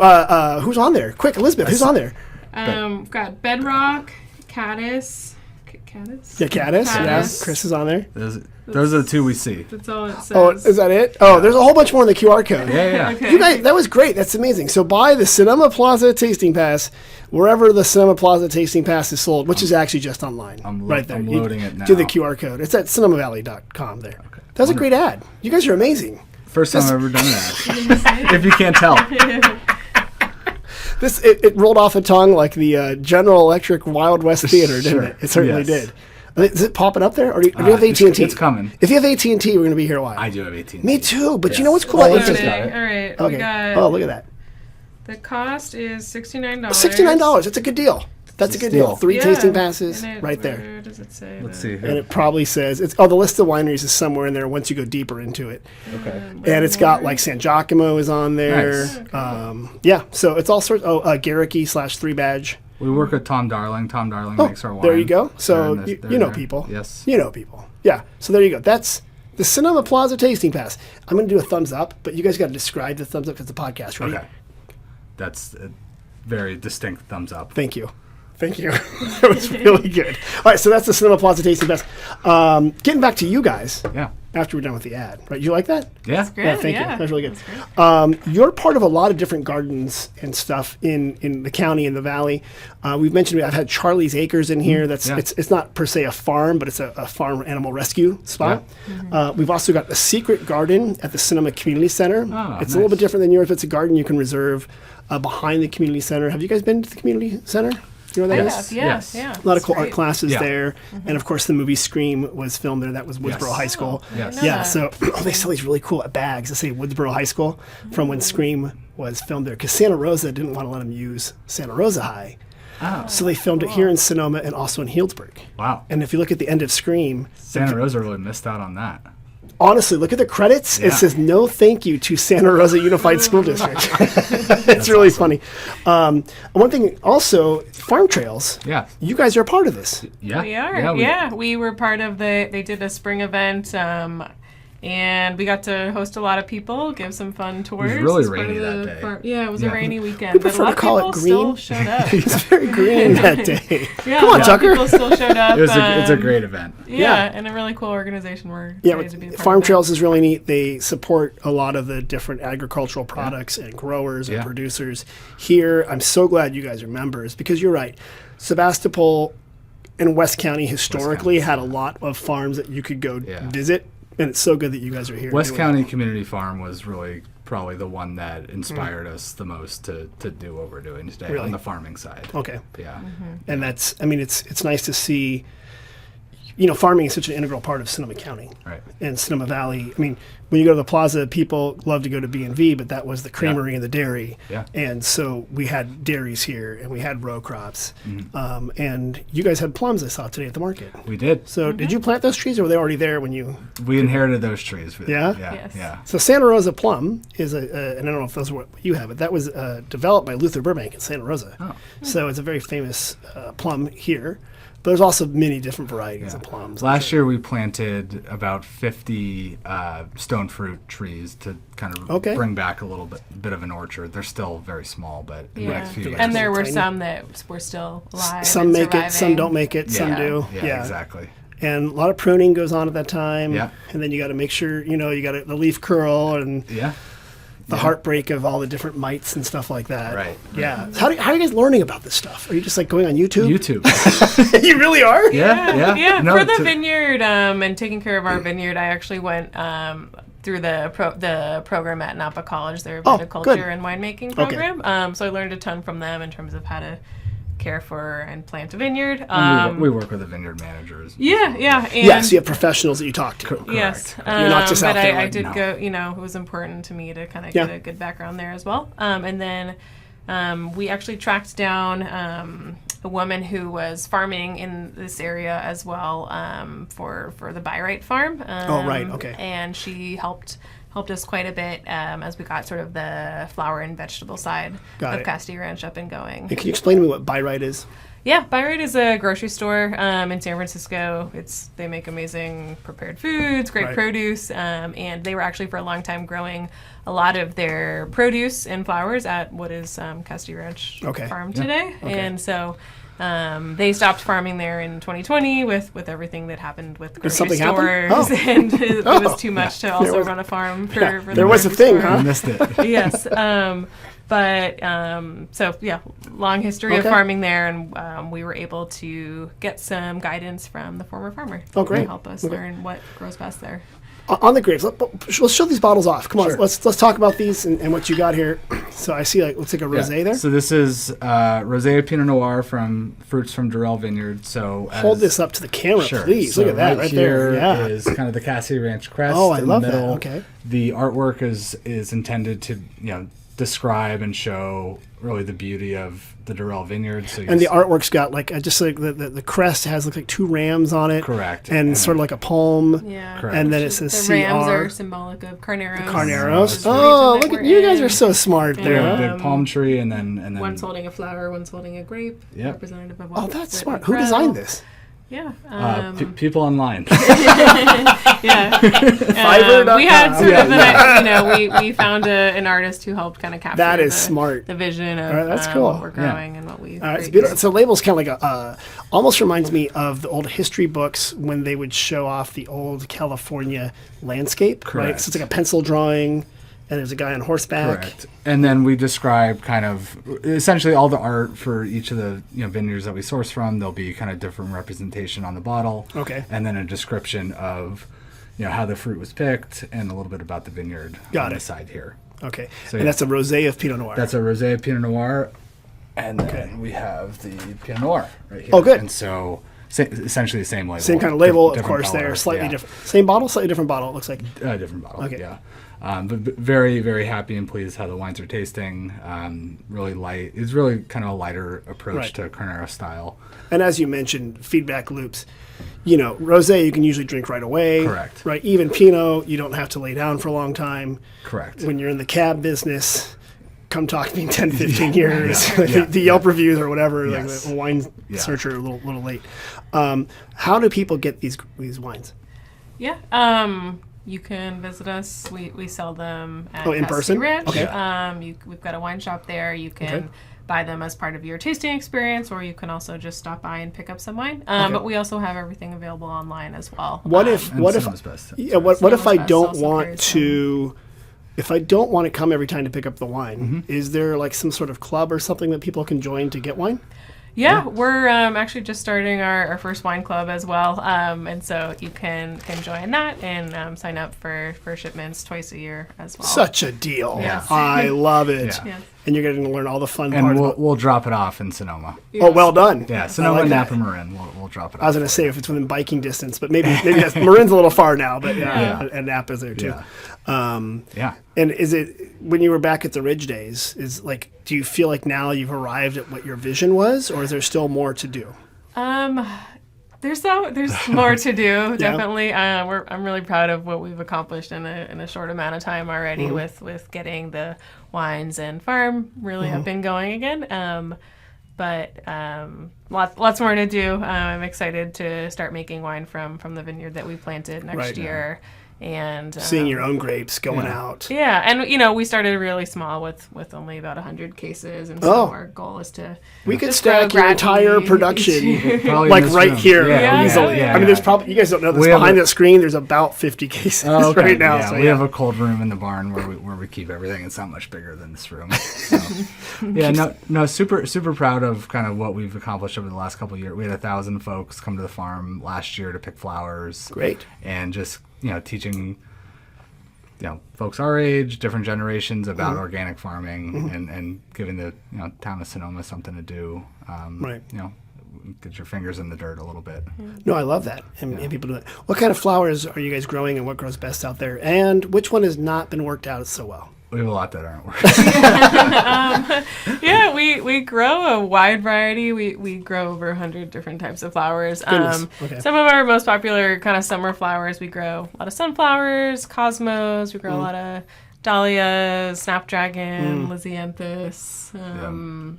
Speaker 1: Who's on there? Quick, Elizabeth. Who's on there?
Speaker 2: We've got Bedrock, Caddis. Caddis?
Speaker 1: Yeah, Caddis. Yeah,
Speaker 2: Caddis.
Speaker 1: Chris is on there.
Speaker 3: Those are the 2 we see.
Speaker 2: That's all it says.
Speaker 1: Oh, is that it? Oh, there's a whole bunch more in the QR code.
Speaker 3: Yeah.
Speaker 2: Okay.
Speaker 1: You guys, that was great. That's amazing. So buy the Sonoma Plaza Tasting Pass wherever the Sonoma Plaza Tasting Pass is sold, which is actually just online. Right there.
Speaker 3: I'm
Speaker 1: You
Speaker 3: loading it now.
Speaker 1: Do the QR code. It's at sonomavalley.com there. Okay. That was a great ad. You guys are amazing.
Speaker 3: First time I've ever done that. If you can't tell.
Speaker 1: It rolled off the tongue like the General Electric Wild West Theater, didn't
Speaker 3: Sure.
Speaker 1: it? It certainly
Speaker 3: Yes.
Speaker 1: did. Is it popping up there, or do you have AT&T?
Speaker 3: It's coming.
Speaker 1: If you have AT&T, we're going to be here a while.
Speaker 3: I do have 18.
Speaker 1: Me too, but you
Speaker 3: Yes.
Speaker 1: know what's cool?
Speaker 3: Oh,
Speaker 1: about
Speaker 3: it's just
Speaker 1: AT&T?
Speaker 3: got it.
Speaker 2: All right.
Speaker 1: Okay.
Speaker 2: We got,
Speaker 1: Oh, look at that.
Speaker 2: the cost is $69.
Speaker 1: $69. That's a good deal. That's a good deal. 3
Speaker 2: Yeah.
Speaker 1: tasting passes
Speaker 2: And
Speaker 1: right there.
Speaker 2: Where does it say?
Speaker 3: Let's
Speaker 2: that?
Speaker 3: see
Speaker 1: And
Speaker 3: here.
Speaker 1: it probably says, the list of wineries is somewhere in there once you go deeper into it.
Speaker 3: Okay.
Speaker 1: And it's got like San Giacomo is on there.
Speaker 3: Nice.
Speaker 1: So it's all sorts. Garricky /3 Badge.
Speaker 3: We work with Tom Darling. Tom Darling makes our wine.
Speaker 1: There you go. So
Speaker 3: They're
Speaker 1: you know
Speaker 3: there.
Speaker 1: people.
Speaker 3: Yes.
Speaker 1: You know people. Yeah. So there you go. That's the Sonoma Plaza Tasting Pass. I'm going to do a thumbs up, but you guys got to describe the thumbs up because it's a podcast, right?
Speaker 3: Okay. That's a very distinct thumbs up.
Speaker 1: Thank you. Thank you. That was really good. All right, so that's the Sonoma Plaza Tasting Fest. Getting back to you guys.
Speaker 3: Yeah.
Speaker 1: After we're done with the ad, right? You like that?
Speaker 3: Yeah.
Speaker 2: Great.
Speaker 1: Yeah, thank you. That was really good. You're part of a lot of different gardens and stuff in the county and the valley. We've mentioned I've had Charlie's Acres in here. That's it's not per se a farm, but it's a farm animal rescue spot. We've also got a secret garden at the Sonoma Community Center. It's a little bit different than yours, but it's a garden you can reserve behind the community center. Have you guys been to the community center? You know what that is?
Speaker 2: Yes.
Speaker 1: A lot of cool art classes
Speaker 3: Yeah.
Speaker 1: there. And of course, the movie Scream was filmed there. That was Woodsboro High School.
Speaker 3: Yes.
Speaker 1: Yeah, so they sell these really cool bags that say Woodsboro High School from when Scream was filmed there. Because Santa Rosa didn't want to let them use Santa Rosa High.
Speaker 3: Oh.
Speaker 1: So they filmed it here in Sonoma and also in Healdsburg.
Speaker 3: Wow.
Speaker 1: And if you look at the end of Scream,
Speaker 3: Santa Rosa really missed out on that.
Speaker 1: honestly, look at the credits. It says no thank you to Santa Rosa Unified School District. It's really funny. One thing also, farm trails.
Speaker 3: Yeah.
Speaker 1: You guys are a part of this.
Speaker 3: Yeah.
Speaker 2: We are. Yeah, we were part of they did a spring event. And we got to host a lot of people, give some fun tours.
Speaker 3: It was really
Speaker 2: as part
Speaker 3: rainy
Speaker 2: of
Speaker 3: that
Speaker 2: the
Speaker 3: day.
Speaker 2: Yeah, it was a rainy weekend.
Speaker 1: We
Speaker 2: but a
Speaker 1: prefer
Speaker 2: lot
Speaker 1: to call
Speaker 2: of
Speaker 1: it
Speaker 2: people
Speaker 1: green.
Speaker 2: still showed up.
Speaker 1: It's very green that day.
Speaker 2: Yeah,
Speaker 1: Come on,
Speaker 2: a lot of
Speaker 1: Tucker.
Speaker 2: people still showed up.
Speaker 3: It's a great event.
Speaker 2: Yeah, and a really cool organization. We're
Speaker 1: Yeah,
Speaker 2: excited to be a part
Speaker 1: Farm
Speaker 2: of that.
Speaker 1: Trails is really neat. They support a lot of the different agricultural products and growers and producers here. I'm so glad you guys are members because you're right. Sebastopol and West County historically had a lot of farms that you could go visit, and it's so good that you guys are here.
Speaker 3: West County Community Farm was really probably the one that inspired us the most to do what we're doing today on the farming side.
Speaker 1: Okay.
Speaker 3: Yeah.
Speaker 1: And that's, I mean, it's nice to see, you know, farming is such an integral part of Sonoma County and Sonoma Valley. I mean, when you go to the plaza, people love to go to B&V, but that was the creamery and the dairy.
Speaker 3: Yeah.
Speaker 1: And so we had dairies here and we had row crops. And you guys had plums I saw today at the market.
Speaker 3: We did.
Speaker 1: So did you plant those trees or were they already there when you...
Speaker 3: We inherited those trees.
Speaker 1: Yeah?
Speaker 2: Yes.
Speaker 3: Yeah.
Speaker 1: So Santa Rosa plum is and I don't know if those are what you have, but that was developed by Luther Burbank in Santa Rosa.
Speaker 3: Oh.
Speaker 1: So it's a very famous plum here. But there's also many different varieties of plums.
Speaker 3: Last year we planted about 50 stone fruit trees to kind of bring back a little bit of an orchard. They're still very small, but in the next few years.
Speaker 2: And there were some that were still alive.
Speaker 1: Some make it, some don't make it, some do.
Speaker 3: Yeah, exactly.
Speaker 1: And a lot of pruning goes on at that time.
Speaker 3: Yeah.
Speaker 1: And then you got to make sure, you know, you got the leaf curl and the heartbreak of all the different mites and stuff like that.
Speaker 3: Right.
Speaker 1: Yeah. How are you guys learning about this stuff? Are you just like going on YouTube?
Speaker 3: YouTube.
Speaker 1: You really are?
Speaker 3: Yeah.
Speaker 2: No, for the vineyard and taking care of our vineyard, I actually went through the program at Napa College, their viticulture and winemaking program. So I learned a ton from them in terms of how to care for and plant a vineyard.
Speaker 3: We work with the vineyard managers.
Speaker 2: Yeah. And
Speaker 1: yes, you have professionals that you talk to.
Speaker 2: Yes.
Speaker 1: You're not just out there.
Speaker 2: I did go, you know, it was important to me to kind of get a good background there as well. And then we actually tracked down a woman who was farming in this area as well for the Byright farm. And she helped us quite a bit as we got sort of the flower and vegetable side of Cassidy Ranch up and going.
Speaker 1: And can you explain to me what Byright is?
Speaker 2: Yeah, Byright is a grocery store in San Francisco. They make amazing prepared foods, great produce, and they were actually for a long time growing a lot of their produce and flowers at what is Cassidy Ranch Farm today. And so they stopped farming there in 2020 with everything that happened with grocery stores, and it was too much to also run a farm for
Speaker 1: there was a thing, huh?
Speaker 3: I missed it.
Speaker 2: Yes. Long history of farming there, and we were able to get some guidance from the former farmer to help us learn what grows best there.
Speaker 1: On the grapes, let's show these bottles off. Come on, let's talk about these and what you got here. So I see, looks like a rosé there.
Speaker 3: So this is rosé Pinot Noir from fruits from Ridge Vineyards. So
Speaker 1: hold this up to the camera, please.
Speaker 3: So
Speaker 1: look at that right there.
Speaker 3: Yeah, is kind of the Cassidy Ranch crest.
Speaker 1: Oh, I love
Speaker 3: that.
Speaker 1: Okay.
Speaker 3: The artwork is intended to describe and show really the beauty of the Ridge Vineyards. So
Speaker 1: and the artwork's got just like the crest looks like two rams on it.
Speaker 3: Correct.
Speaker 1: And sort of like a palm.
Speaker 2: Yeah.
Speaker 3: Correct.
Speaker 1: And then it says
Speaker 2: the rams
Speaker 1: CR.
Speaker 2: are symbolic of carneros.
Speaker 1: Carneros. Oh, look at you guys are so smart there.
Speaker 3: A big palm tree and then
Speaker 2: one's holding a flower, one's holding a grape. Representative of what
Speaker 1: that's smart. Who designed this?
Speaker 2: Yeah.
Speaker 3: People online.
Speaker 2: Yeah.
Speaker 1: Fiverr.com.
Speaker 2: We had sort of we found an artist who helped kind of capture
Speaker 1: That is smart.
Speaker 2: the vision of
Speaker 1: All right, that's cool.
Speaker 2: what we're growing and what we.
Speaker 1: All right, it's beautiful. So labels kind of like almost reminds me of the old history books when they would show off the old California landscape. Right?
Speaker 3: Correct.
Speaker 1: So it's like a pencil drawing, and there's a guy on horseback.
Speaker 3: Correct. And then we describe kind of essentially all the art for each of the vineyards that we source from. There'll be kind of different representation on the bottle.
Speaker 1: Okay.
Speaker 3: And then a description of how the fruit was picked and a little bit about the vineyard on the side here.
Speaker 1: Okay.
Speaker 3: So,
Speaker 1: and that's a rosé of Pinot Noir.
Speaker 3: That's a rosé of Pinot Noir. And then we have the Pinot Noir right here.
Speaker 1: Oh, good.
Speaker 3: And so essentially the same label.
Speaker 1: Same kind of label, of
Speaker 3: different
Speaker 1: course.
Speaker 3: color.
Speaker 1: They're slightly different. Same bottle, slightly different bottle. It looks like.
Speaker 3: Different bottle.
Speaker 1: Okay.
Speaker 3: Yeah. But very, very happy and pleased how the wines are tasting. Really light. It's really kind of a lighter approach to Carnero style.
Speaker 1: And as you mentioned, feedback loops. Rosé you can usually drink right away.
Speaker 3: Correct.
Speaker 1: Right. Even Pinot, you don't have to lay down for a long time.
Speaker 3: Correct.
Speaker 1: When you're in the cab business, come talk to me in 10, 15 years.
Speaker 3: Yeah.
Speaker 1: The Yelp reviews or whatever,
Speaker 3: Yes.
Speaker 1: like the wine searcher, a little late. How do people get these wines?
Speaker 2: Yeah. You can visit us. We sell them at
Speaker 1: in
Speaker 2: Cassidy
Speaker 1: person?
Speaker 2: Ranch.
Speaker 1: Okay.
Speaker 2: We've got a wine shop there. You can buy them as part of your tasting experience, or you can also just stop by and pick up some wine. But we also have everything available online as well.
Speaker 1: What if
Speaker 3: Sonoma's Best.
Speaker 1: what if I
Speaker 2: Best
Speaker 1: don't
Speaker 2: also
Speaker 1: want
Speaker 2: carries
Speaker 1: to? If I don't want to come every time to pick up the wine, is there like some sort of club or something that people can join to get wine?
Speaker 2: Yeah, we're actually just starting our first wine club as well, and so you can join that and sign up for shipments twice a year as well.
Speaker 1: Such a deal!
Speaker 2: Yes.
Speaker 1: I love it.
Speaker 3: Yeah.
Speaker 2: Yes.
Speaker 1: And you're getting to learn all the fun
Speaker 3: And
Speaker 1: parts.
Speaker 3: we'll drop it off in Sonoma.
Speaker 1: Oh, well done.
Speaker 3: Yeah,
Speaker 1: I
Speaker 3: Sonoma,
Speaker 1: like
Speaker 3: Napa,
Speaker 1: that.
Speaker 3: Marin. We'll drop it off.
Speaker 1: I was going to say if it's within biking distance, but maybe that's, Marin's a little far now, but and Napa's there too.
Speaker 3: Yeah.
Speaker 1: And is it when you were back at the Ridge days? Do you feel like now you've arrived at what your vision was, or is there still more to do?
Speaker 2: There's more to do, definitely. I'm really proud of what we've accomplished in a short amount of time already with getting the wines and farm really up and going again. But lots more to do. I'm excited to start making wine from the vineyard that we planted next year. And
Speaker 1: Seeing your own grapes going out.
Speaker 2: Yeah, and we started really small with only about 100 cases, and so our goal is to
Speaker 1: We could
Speaker 2: just grow
Speaker 1: stack your entire
Speaker 2: gradually
Speaker 1: production
Speaker 3: Probably
Speaker 1: like
Speaker 3: in this
Speaker 1: right
Speaker 3: room.
Speaker 1: here
Speaker 3: Yeah,
Speaker 1: easily.
Speaker 3: yeah,
Speaker 1: I mean,
Speaker 3: yeah.
Speaker 1: there's probably, you guys don't know this,
Speaker 3: We have
Speaker 1: behind
Speaker 3: a-
Speaker 1: the screen there's about 50 cases right now.
Speaker 3: Yeah,
Speaker 1: so
Speaker 3: we have a cold room in the barn where we keep everything. It's not much bigger than this room. So, super proud of kind of what we've accomplished over the last couple of years. We had 1,000 folks come to the farm last year to pick flowers.
Speaker 1: Great.
Speaker 3: And just teaching folks our age, different generations about organic farming and giving the town of Sonoma something to do.
Speaker 1: Right.
Speaker 3: Get your fingers in the dirt a little bit.
Speaker 1: No, I love that. And people do that. What kind of flowers are you guys growing, and what grows best out there? And which one has not been worked out so well?
Speaker 3: We have a lot that aren't working.
Speaker 2: Yeah, we grow a wide variety. We grow over 100 different types of flowers.
Speaker 1: Goodness. Okay.
Speaker 2: Some of our most popular kind of summer flowers, we grow a lot of sunflowers, cosmos. We grow a lot of dahlias, snapdragon, lysianthus.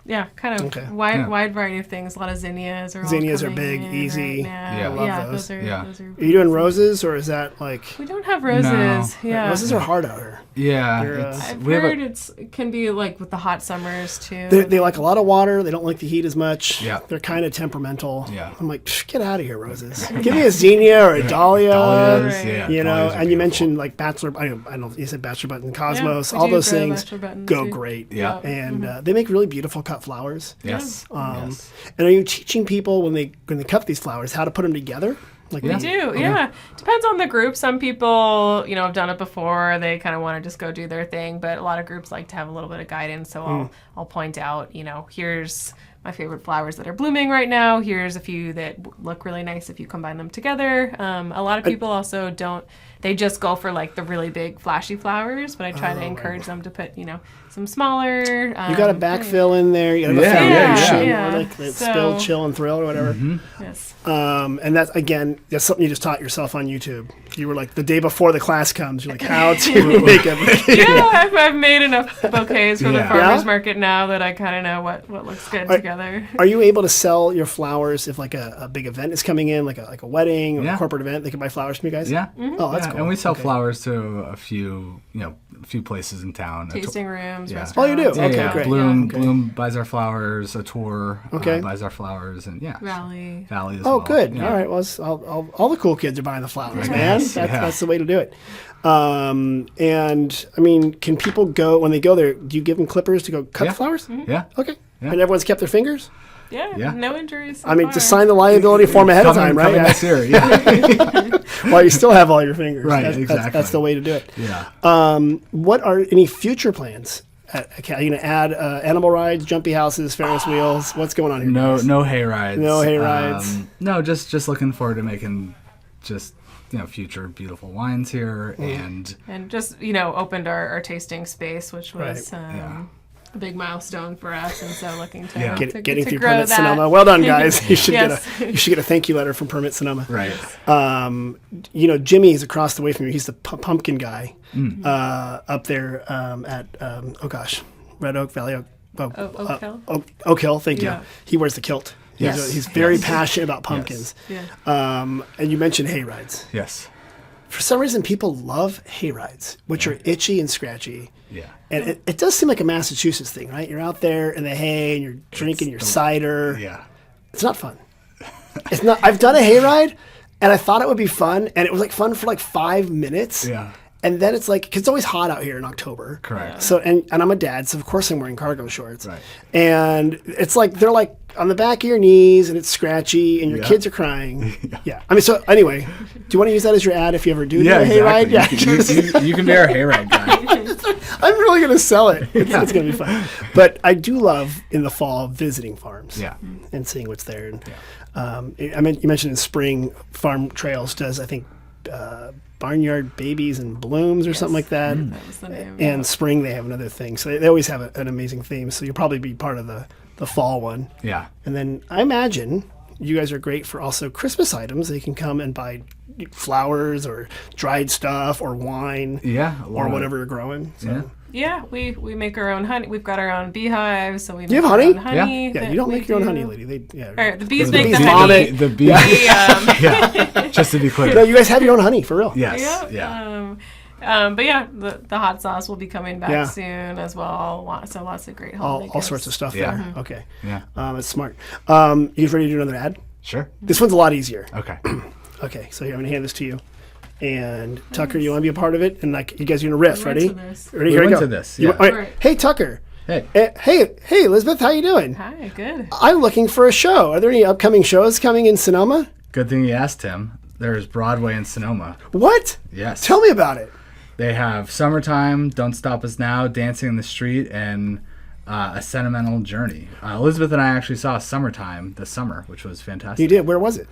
Speaker 2: Yeah, kind of wide variety of things. A lot of zinnias are
Speaker 1: Zinnias are
Speaker 2: all
Speaker 1: big,
Speaker 2: coming in
Speaker 1: easy.
Speaker 2: right now.
Speaker 3: Yeah.
Speaker 1: Love
Speaker 2: Yeah,
Speaker 1: those.
Speaker 2: those are.
Speaker 3: Yeah.
Speaker 2: Those are
Speaker 1: Are you doing roses, or is that like...
Speaker 2: We don't have roses. Yeah.
Speaker 1: Roses are hard out here.
Speaker 3: Yeah.
Speaker 1: They're,
Speaker 2: I've
Speaker 3: we have
Speaker 2: heard it can be like with the hot summers too.
Speaker 1: They like a lot of water. They don't like the heat as much.
Speaker 3: Yeah.
Speaker 1: They're kind of temperamental.
Speaker 3: Yeah.
Speaker 1: I'm like, get out of here, roses. Give me a zinnia or a dahlia.
Speaker 3: Dahlias,
Speaker 2: Right.
Speaker 3: yeah.
Speaker 1: And you
Speaker 3: dahlias are
Speaker 1: mentioned
Speaker 3: beautiful.
Speaker 1: like bachelor. I know you said bachelor button, cosmos.
Speaker 2: we
Speaker 1: all
Speaker 2: do
Speaker 1: those
Speaker 2: grow
Speaker 1: things
Speaker 2: bachelor buttons,
Speaker 1: go
Speaker 2: too.
Speaker 1: great.
Speaker 3: Yeah.
Speaker 1: And they make really beautiful cut flowers.
Speaker 3: Yes. yes.
Speaker 1: And are you teaching people when they cut these flowers how to put them together? Like
Speaker 2: We do, yeah. Depends on the group. Some people, have done it before. They kind of want to just go do their thing. But a lot of groups like to have a little bit of guidance. So I'll point out, here's my favorite flowers that are blooming right now. Here's a few that look really nice if you combine them together. A lot of people also don't. They just go for like the really big flashy flowers. But I try to encourage them to put, some smaller.
Speaker 1: You got a backfill in there. You got a
Speaker 3: Yeah,
Speaker 1: foundation.
Speaker 2: yeah.
Speaker 1: Or like the
Speaker 2: So-
Speaker 1: Spill, Chill, and Thrill or whatever.
Speaker 2: Yes.
Speaker 1: And that's something you just taught yourself on YouTube. You were like the day before the class comes. You're like, how to make a bouquet.
Speaker 2: Yeah, I've made enough bouquets for the
Speaker 3: Yeah.
Speaker 2: farmers
Speaker 1: Yeah?
Speaker 2: market now that I kind of know what looks good together.
Speaker 1: Are you able to sell your flowers if like a big event is coming in, like a wedding or a
Speaker 3: Yeah.
Speaker 1: corporate event? They can buy flowers from you guys.
Speaker 3: Yeah.
Speaker 1: Oh, that's
Speaker 3: Yeah,
Speaker 1: cool.
Speaker 3: And we sell
Speaker 1: Okay.
Speaker 3: flowers to a few places in town.
Speaker 2: Tasting rooms,
Speaker 3: Yeah.
Speaker 2: restaurants.
Speaker 1: Oh, you do?
Speaker 3: Yeah,
Speaker 1: Okay,
Speaker 3: yeah.
Speaker 1: great.
Speaker 3: Bloom
Speaker 1: Okay.
Speaker 3: Bloom buys our flowers. A tour
Speaker 1: Okay.
Speaker 3: buys our flowers, and
Speaker 2: Valley.
Speaker 3: Valley as
Speaker 1: Oh,
Speaker 3: well.
Speaker 1: good.
Speaker 3: Yeah.
Speaker 1: All right. Well, all the cool kids are buying the flowers, man.
Speaker 3: Yes,
Speaker 1: That's the way to do it. And I mean, can people go when they go there? Do you give them clippers to go cut
Speaker 3: Yeah.
Speaker 1: the flowers?
Speaker 3: Yeah.
Speaker 1: Okay.
Speaker 3: Yeah.
Speaker 1: And everyone's kept their fingers.
Speaker 2: Yeah,
Speaker 3: Yeah.
Speaker 2: no injuries. So
Speaker 1: I mean,
Speaker 2: far.
Speaker 1: just sign the liability form ahead of time, right?
Speaker 3: Coming next year. Yeah.
Speaker 1: While you still have all your fingers.
Speaker 3: Right,
Speaker 1: That's
Speaker 3: exactly.
Speaker 1: the way to do it.
Speaker 3: Yeah.
Speaker 1: What are any future plans? Are you going to add animal rides, jumpy houses, Ferris wheels? What's going on here?
Speaker 3: No,
Speaker 1: guys?
Speaker 3: no hay rides.
Speaker 1: No hay rides.
Speaker 3: No, just looking forward to making just future beautiful wines here,
Speaker 1: Mm.
Speaker 2: and just opened our tasting space, which was
Speaker 1: Right.
Speaker 2: a big milestone for us, and so looking to,
Speaker 3: Yeah.
Speaker 1: Getting
Speaker 2: to
Speaker 1: through
Speaker 2: grow
Speaker 1: Permit
Speaker 2: that.
Speaker 1: Sonoma. Well done, guys. You should
Speaker 2: Yes.
Speaker 1: get a thank you letter from Permit Sonoma.
Speaker 3: right.
Speaker 1: Jimmy's across the way from you. He's the pumpkin guy
Speaker 3: Mm.
Speaker 1: up there at Red Oak Valley Oak.
Speaker 2: Oak Hill?
Speaker 1: Oak Hill. Thank you.
Speaker 2: Yeah.
Speaker 1: He wears the kilt.
Speaker 3: Yes.
Speaker 1: He's very passionate about pumpkins.
Speaker 2: Yeah.
Speaker 1: And you mentioned hay rides.
Speaker 3: Yes.
Speaker 1: For some reason, people love hay rides, which are itchy and scratchy.
Speaker 3: Yeah.
Speaker 1: And it does seem like a Massachusetts thing, right? You're out there in the hay and you're drinking your cider.
Speaker 3: Yeah.
Speaker 1: It's not fun. It's not. I've done a hayride, and I thought it would be fun, and it was like fun for like 5 minutes.
Speaker 3: Yeah.
Speaker 1: And then it's like, 'cause it's always hot out here in October.
Speaker 3: Correct.
Speaker 1: So, and I'm a dad, so of course I'm wearing cargo shorts.
Speaker 3: Right.
Speaker 1: And it's like, they're like on the back of your knees, and it's scratchy, and your
Speaker 3: Yeah.
Speaker 1: kids are crying. Yeah. I mean, so anyway, do you want to use that as your ad if you ever do
Speaker 3: Yeah.
Speaker 1: a hayride?
Speaker 3: Exactly.
Speaker 1: Yeah.
Speaker 3: You can be our hayride guy.
Speaker 1: I'm really going to sell it. It's going to be fun. But I do love in the fall visiting farms.
Speaker 3: Yeah.
Speaker 1: And seeing what's there. And I mean, you mentioned in spring, Farm Trails does, I think, Barnyard Babies and Blooms or something like that.
Speaker 2: That was the name.
Speaker 1: And spring, they have another thing. So they always have an amazing theme. So you'll probably be part of the fall one.
Speaker 3: Yeah.
Speaker 1: And then I imagine you guys are great for also Christmas items. They can come and buy flowers or dried stuff or wine
Speaker 3: Yeah. a lot
Speaker 1: or
Speaker 3: of-
Speaker 1: whatever you're growing. So.
Speaker 3: Yeah.
Speaker 2: Yeah, we make our own honey. We've got our own beehives, so we make
Speaker 1: You have
Speaker 2: our
Speaker 1: honey?
Speaker 2: own honey.
Speaker 1: Yeah,
Speaker 2: that
Speaker 1: you don't
Speaker 2: we
Speaker 1: make your own
Speaker 2: do.
Speaker 1: honey, lady.
Speaker 2: Or the bees
Speaker 1: The
Speaker 2: make
Speaker 1: bees
Speaker 2: the
Speaker 1: vomit.
Speaker 2: honey.
Speaker 3: The bee. Yeah. Just to be clear.
Speaker 1: No, you guys have your own honey, for real.
Speaker 3: Yes.
Speaker 2: Yeah.
Speaker 3: Yeah.
Speaker 2: But yeah, the hot sauce will be coming back
Speaker 1: Yeah.
Speaker 2: soon as well. So lots of great holiday
Speaker 1: All
Speaker 2: gifts.
Speaker 1: sorts of stuff
Speaker 3: Yeah.
Speaker 1: there. Okay.
Speaker 3: Yeah.
Speaker 1: That's smart. You guys ready to do another ad?
Speaker 3: Sure.
Speaker 1: This one's a lot easier.
Speaker 3: Okay.
Speaker 1: Okay, so here, I'm going to hand this to you. And Tucker, you want to be a part of it? And like, you guys are going to riff.
Speaker 2: went
Speaker 1: Ready?
Speaker 2: to this.
Speaker 1: Ready?
Speaker 3: We
Speaker 1: Here we
Speaker 3: went
Speaker 1: go.
Speaker 3: to this,
Speaker 1: You-
Speaker 3: yeah.
Speaker 1: all right.
Speaker 2: Right.
Speaker 1: Hey, Tucker.
Speaker 3: Hey.
Speaker 1: Hey, Elizabeth, how you doing?
Speaker 2: Hi, good.
Speaker 1: I'm looking for a show. Are there any upcoming shows coming in Sonoma?
Speaker 3: Good thing you asked him. There's Broadway in Sonoma.
Speaker 1: What?
Speaker 3: Yes.
Speaker 1: Tell me about it.
Speaker 3: They have Summertime, Don't Stop Us Now, Dancing in the Street, and A Sentimental Journey. Elizabeth and I actually saw Summertime this summer, which was fantastic.
Speaker 1: You did. Where was it?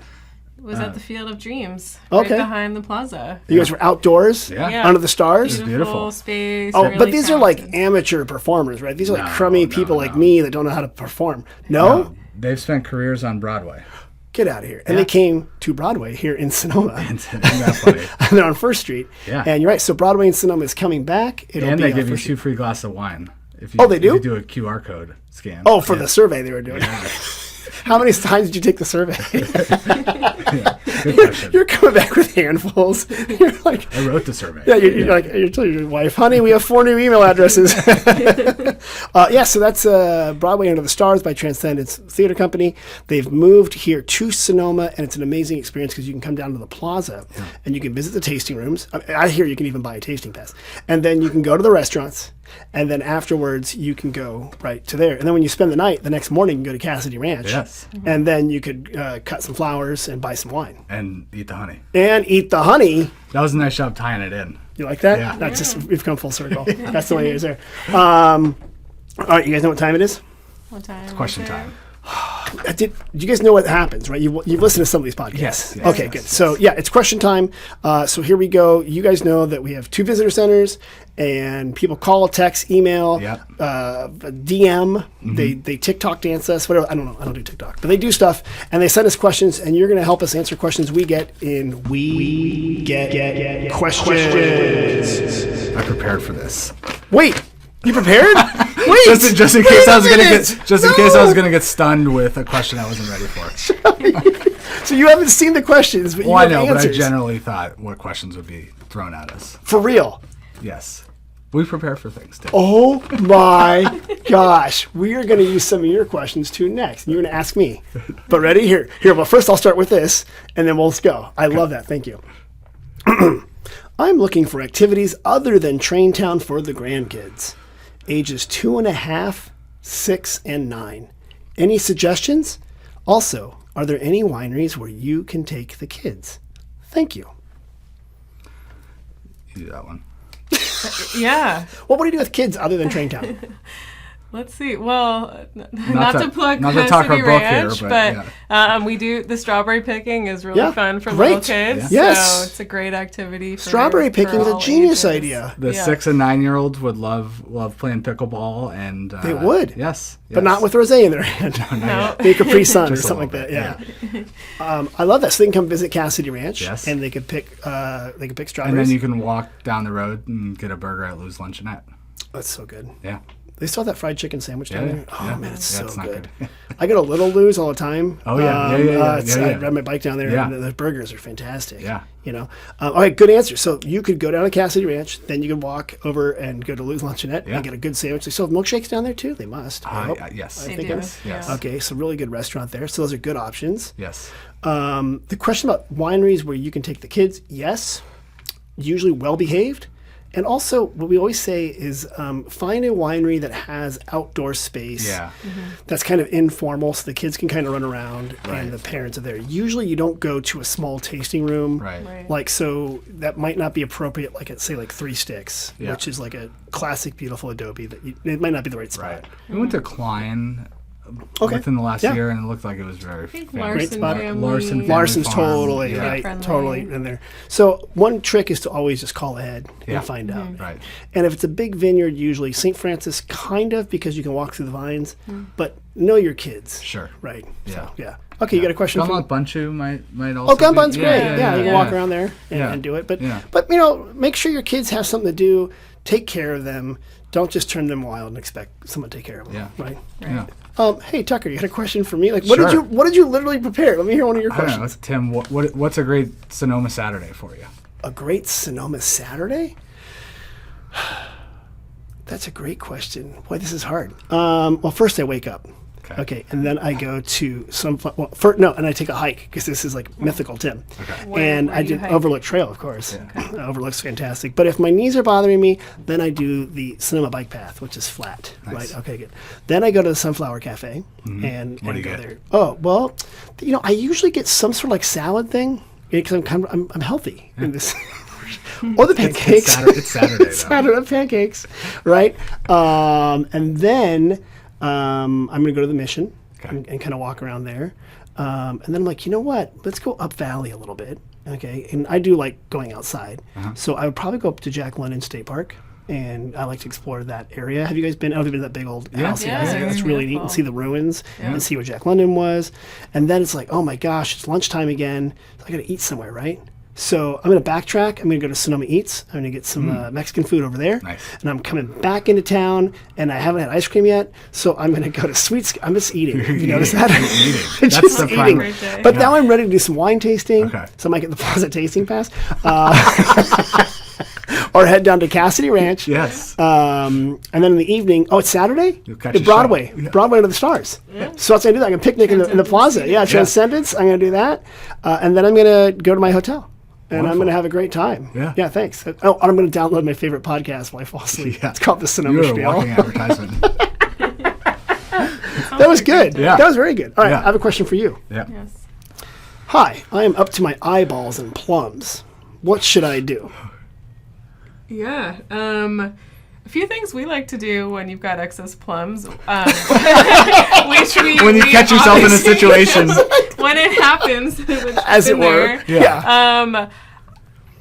Speaker 2: It was at the Field of Dreams,
Speaker 1: Okay.
Speaker 2: right behind the plaza.
Speaker 1: You guys were outdoors?
Speaker 3: Yeah.
Speaker 2: Yeah.
Speaker 1: Under the stars?
Speaker 3: beautiful.
Speaker 2: space.
Speaker 1: Oh,
Speaker 2: really
Speaker 1: but these are like
Speaker 2: crafted.
Speaker 1: amateur performers, right? These are like
Speaker 3: No,
Speaker 1: crummy
Speaker 3: no,
Speaker 1: people like
Speaker 3: no.
Speaker 1: me that don't know how to perform. No?
Speaker 3: They've spent careers on Broadway.
Speaker 1: Get out of here. And they came to Broadway here in Sonoma.
Speaker 3: Isn't that funny?
Speaker 1: And they're on First Street.
Speaker 3: Yeah.
Speaker 1: And you're right. So Broadway in Sonoma is coming back. It'll
Speaker 3: And
Speaker 1: be
Speaker 3: they
Speaker 1: on
Speaker 3: give you
Speaker 1: First
Speaker 3: 2
Speaker 1: Street.
Speaker 3: free glasses of wine. If you,
Speaker 1: Oh, they do?
Speaker 3: If you do a QR code scan.
Speaker 1: Oh, for the survey they were doing. How many times did you take the survey?
Speaker 3: Good question.
Speaker 1: You're coming back with handfuls. You're like,
Speaker 3: I wrote the survey.
Speaker 1: yeah, you're like, you're telling your wife, honey, we have 4 new email addresses. Yeah, so that's Broadway Under the Stars by Transcendence Theater Company. They've moved here to Sonoma, and it's an amazing experience because you can come down to the plaza and you can visit the tasting rooms. I hear you can even buy a tasting pass. And then you can go to the restaurants, and then afterwards you can go right to there. And then when you spend the night, the next morning you can go to Cassidy Ranch.
Speaker 3: Yes.
Speaker 1: And then you could cut some flowers and buy some wine.
Speaker 3: And eat the honey.
Speaker 1: And eat the honey.
Speaker 3: That was a nice job tying it in.
Speaker 1: You like that?
Speaker 3: Yeah.
Speaker 1: That's just, we've come full circle. That's the way it is there. All right, you guys know what time it is?
Speaker 2: What time?
Speaker 3: Question
Speaker 2: was it?
Speaker 3: time.
Speaker 1: do you guys know what happens, right? You've listened to some of these podcasts.
Speaker 3: Yes.
Speaker 1: Okay, good. So, yeah, it's question time. So here we go. You guys know that we have 2 visitor centers, and people call, text, email, DM. They TikTok dance us, whatever. I don't know. I don't do TikTok. But they do stuff, and they send us questions, and you're going to help us answer questions we get in We Get Questions.
Speaker 3: I prepared for this.
Speaker 1: Wait. You prepared? Wait.
Speaker 3: Just in case I was gonna get stunned with a question I wasn't ready for.
Speaker 1: So you haven't seen the questions, but you
Speaker 3: Well,
Speaker 1: have
Speaker 3: I know,
Speaker 1: answers.
Speaker 3: but I generally thought what questions would be thrown at us.
Speaker 1: For real.
Speaker 3: Yes. We prepare for things, too.
Speaker 1: Oh my gosh. We are going to use some of your questions too next. You're going to ask me. But ready? Here. Well, first I'll start with this, and then we'll go. I love that. Thank you. I'm looking for activities other than Train Town for the grandkids. Ages 2.5, 6, and 9. Any suggestions? Also, are there any wineries where you can take the kids? Thank you.
Speaker 3: You do that one.
Speaker 2: Yeah.
Speaker 1: What would you do with kids other than Train Town?
Speaker 2: Let's see. Well,
Speaker 3: Not
Speaker 2: to plug
Speaker 3: not to talk
Speaker 2: Cassidy
Speaker 3: our book
Speaker 2: Ranch,
Speaker 3: here,
Speaker 2: but we do the strawberry picking is really
Speaker 1: Yeah,
Speaker 2: fun for
Speaker 1: great.
Speaker 2: little kids.
Speaker 1: Yeah. Yes.
Speaker 2: So it's a great activity.
Speaker 1: Strawberry picking is a
Speaker 2: all
Speaker 1: genius
Speaker 2: ages.
Speaker 1: idea.
Speaker 3: The 6 and 9-year-olds would love playing pickleball, and
Speaker 1: They would.
Speaker 3: Yes,
Speaker 1: But not with rosé in their hand.
Speaker 2: No.
Speaker 1: Maybe Capri Sun or
Speaker 3: Just a
Speaker 1: something like that.
Speaker 3: little
Speaker 1: Yeah. I love that. So they can come visit Cassidy Ranch.
Speaker 3: Yes.
Speaker 1: And they could pick
Speaker 3: And
Speaker 1: strawberries.
Speaker 3: then you can walk down the road and get a burger at Lou's Luncheonette.
Speaker 1: That's so good.
Speaker 3: Yeah.
Speaker 1: They still have that fried chicken sandwich down
Speaker 3: Yeah,
Speaker 1: there. Oh
Speaker 3: yeah.
Speaker 1: man, it's
Speaker 3: Yeah,
Speaker 1: so
Speaker 3: it's not
Speaker 1: good.
Speaker 3: good.
Speaker 1: I go to Little Lou's all the time.
Speaker 3: Oh, yeah. Yeah.
Speaker 1: I ride my bike down there,
Speaker 3: Yeah.
Speaker 1: and the burgers are fantastic.
Speaker 3: Yeah.
Speaker 1: You know. All right, good answer. So you could go down to Cassidy Ranch, then you could walk over and go to Lou's Luncheonette
Speaker 3: Yeah.
Speaker 1: and get a good sandwich. They still have milkshakes down there too. They must. I hope.
Speaker 3: Yes.
Speaker 2: They
Speaker 1: think
Speaker 2: do.
Speaker 1: it's-
Speaker 3: Yes.
Speaker 2: Yeah.
Speaker 1: Okay, so really good restaurant there. So those are good options.
Speaker 3: Yes.
Speaker 1: The question about wineries where you can take the kids, yes, usually well behaved. And also, what we always say is find a winery that has outdoor space.
Speaker 3: Yeah.
Speaker 1: That's kind of informal, so the kids can kind of run around
Speaker 3: Right.
Speaker 1: and the parents are there. Usually, you don't go to a small tasting room.
Speaker 3: Right.
Speaker 2: Right.
Speaker 1: Like, so that might not be appropriate, like at, say, like Three Sticks,
Speaker 3: Yeah.
Speaker 1: which is like a classic, beautiful adobe. It might not be the right spot.
Speaker 3: Right. We went to Klein
Speaker 1: Okay.
Speaker 3: within the last
Speaker 1: Yeah.
Speaker 3: year, and it looked like it was very
Speaker 2: think
Speaker 3: family.
Speaker 2: Larson
Speaker 1: Great spot.
Speaker 2: family.
Speaker 3: Larson family.
Speaker 1: Larson's
Speaker 3: Farm.
Speaker 1: totally,
Speaker 3: Yeah.
Speaker 1: right,
Speaker 2: Friendly.
Speaker 1: totally in there. So one trick is to always just call ahead
Speaker 3: Yeah.
Speaker 1: and find out.
Speaker 3: Right.
Speaker 1: And if it's a big vineyard, usually St. Francis, kind of, because you can walk through the vines, but know your kids.
Speaker 3: Sure.
Speaker 1: Right.
Speaker 3: Yeah.
Speaker 1: So, yeah. Okay, you got a question
Speaker 3: Gunbunch
Speaker 1: from...
Speaker 3: Bunchu might also.
Speaker 1: Oh, Gunbun's
Speaker 3: be,
Speaker 1: great. Yeah, you can walk around there and,
Speaker 3: Yeah.
Speaker 1: and do it. But,
Speaker 3: Yeah.
Speaker 1: but, you know, make sure your kids have something to do. Take care of them. Don't just turn them wild and expect someone to take care of them.
Speaker 3: Yeah.
Speaker 1: Right.
Speaker 3: Yeah.
Speaker 1: Hey Tucker, you had a question for me? Like, what did
Speaker 3: Sure.
Speaker 1: you literally prepare? Let me hear one of your
Speaker 3: I don't know,
Speaker 1: questions.
Speaker 3: Tim. What's a great Sonoma Saturday for you?
Speaker 1: A great Sonoma Saturday? That's a great question. Boy, this is hard. Well, first I wake up. Okay, and then I go to and I take a hike because this is like mythical Tim.
Speaker 3: Okay.
Speaker 1: And
Speaker 2: Where
Speaker 1: I
Speaker 2: do you
Speaker 1: did
Speaker 2: hike?
Speaker 1: Overlook Trail, of course. Overlook's fantastic. But if my knees are bothering me, then I do the Sonoma Bike Path, which is flat.
Speaker 3: Nice.
Speaker 1: Right? Okay, good. Then I go to the Sunflower Cafe and
Speaker 3: What do you
Speaker 1: go
Speaker 3: get?
Speaker 1: there. Oh well, you know, I usually get some sort of like salad thing because I'm healthy in this. Or the pancakes.
Speaker 3: It's Saturday, though.
Speaker 1: Saturday pancakes, right? And then I'm going to go to the Mission
Speaker 3: Okay.
Speaker 1: and kind of walk around there. And then I'm like, you know what? Let's go up valley a little bit. Okay. And I do like going outside. So I would probably go up to Jack London State Park. And I like to explore that area. Have you guys been? I don't know if you've been to that big old house. he has
Speaker 2: Yeah,
Speaker 1: there.
Speaker 2: it's
Speaker 1: That's really neat.
Speaker 2: beautiful.
Speaker 1: And see the ruins and see where Jack London was. And then it's like, oh my gosh, it's lunchtime again. So I got to eat somewhere, right? So I'm going to backtrack. I'm going to go to Sonoma Eats. I'm going to get some Mexican food over there.
Speaker 3: Nice.
Speaker 1: And I'm coming back into town, and I haven't had ice cream yet. So I'm going to go to Sweets. I'm just eating. You notice that?
Speaker 3: Eating.
Speaker 1: Just
Speaker 3: That's the
Speaker 1: eating.
Speaker 3: prime.
Speaker 2: Great day.
Speaker 1: But now I'm ready to do some wine tasting.
Speaker 3: Okay.
Speaker 1: So I might get the Plaza Tasting Pass. Or head down to Cassidy Ranch.
Speaker 3: Yes.
Speaker 1: And then in the evening, it's Saturday?
Speaker 3: You'll catch
Speaker 1: The
Speaker 3: a
Speaker 1: Broadway.
Speaker 3: show. Yeah.
Speaker 1: Broadway to the stars. So that's what I do. That. I can picnic in the plaza. Yeah, Transcendence. I'm going to do that. And then I'm going to go to my hotel. And I'm
Speaker 3: Wonderful.
Speaker 1: going to have a great time.
Speaker 3: Yeah.
Speaker 1: Yeah, thanks. Oh, and I'm going to download my favorite podcast while I fall asleep.
Speaker 3: Yeah.
Speaker 1: It's called the Sonoma
Speaker 3: You're a
Speaker 1: Spiel.
Speaker 3: walking advertisement.
Speaker 1: That was good.
Speaker 3: Yeah.
Speaker 1: That was very good. All right,
Speaker 3: Yeah.
Speaker 1: I have a question for you.
Speaker 3: Yeah.
Speaker 2: Yes.
Speaker 1: Hi, I am up to my eyeballs in plums. What should I do?
Speaker 2: Yeah. A few things we like to do when you've got excess plums, which
Speaker 3: When you catch yourself in a situation.
Speaker 2: when it happens,
Speaker 1: As it were. Yeah.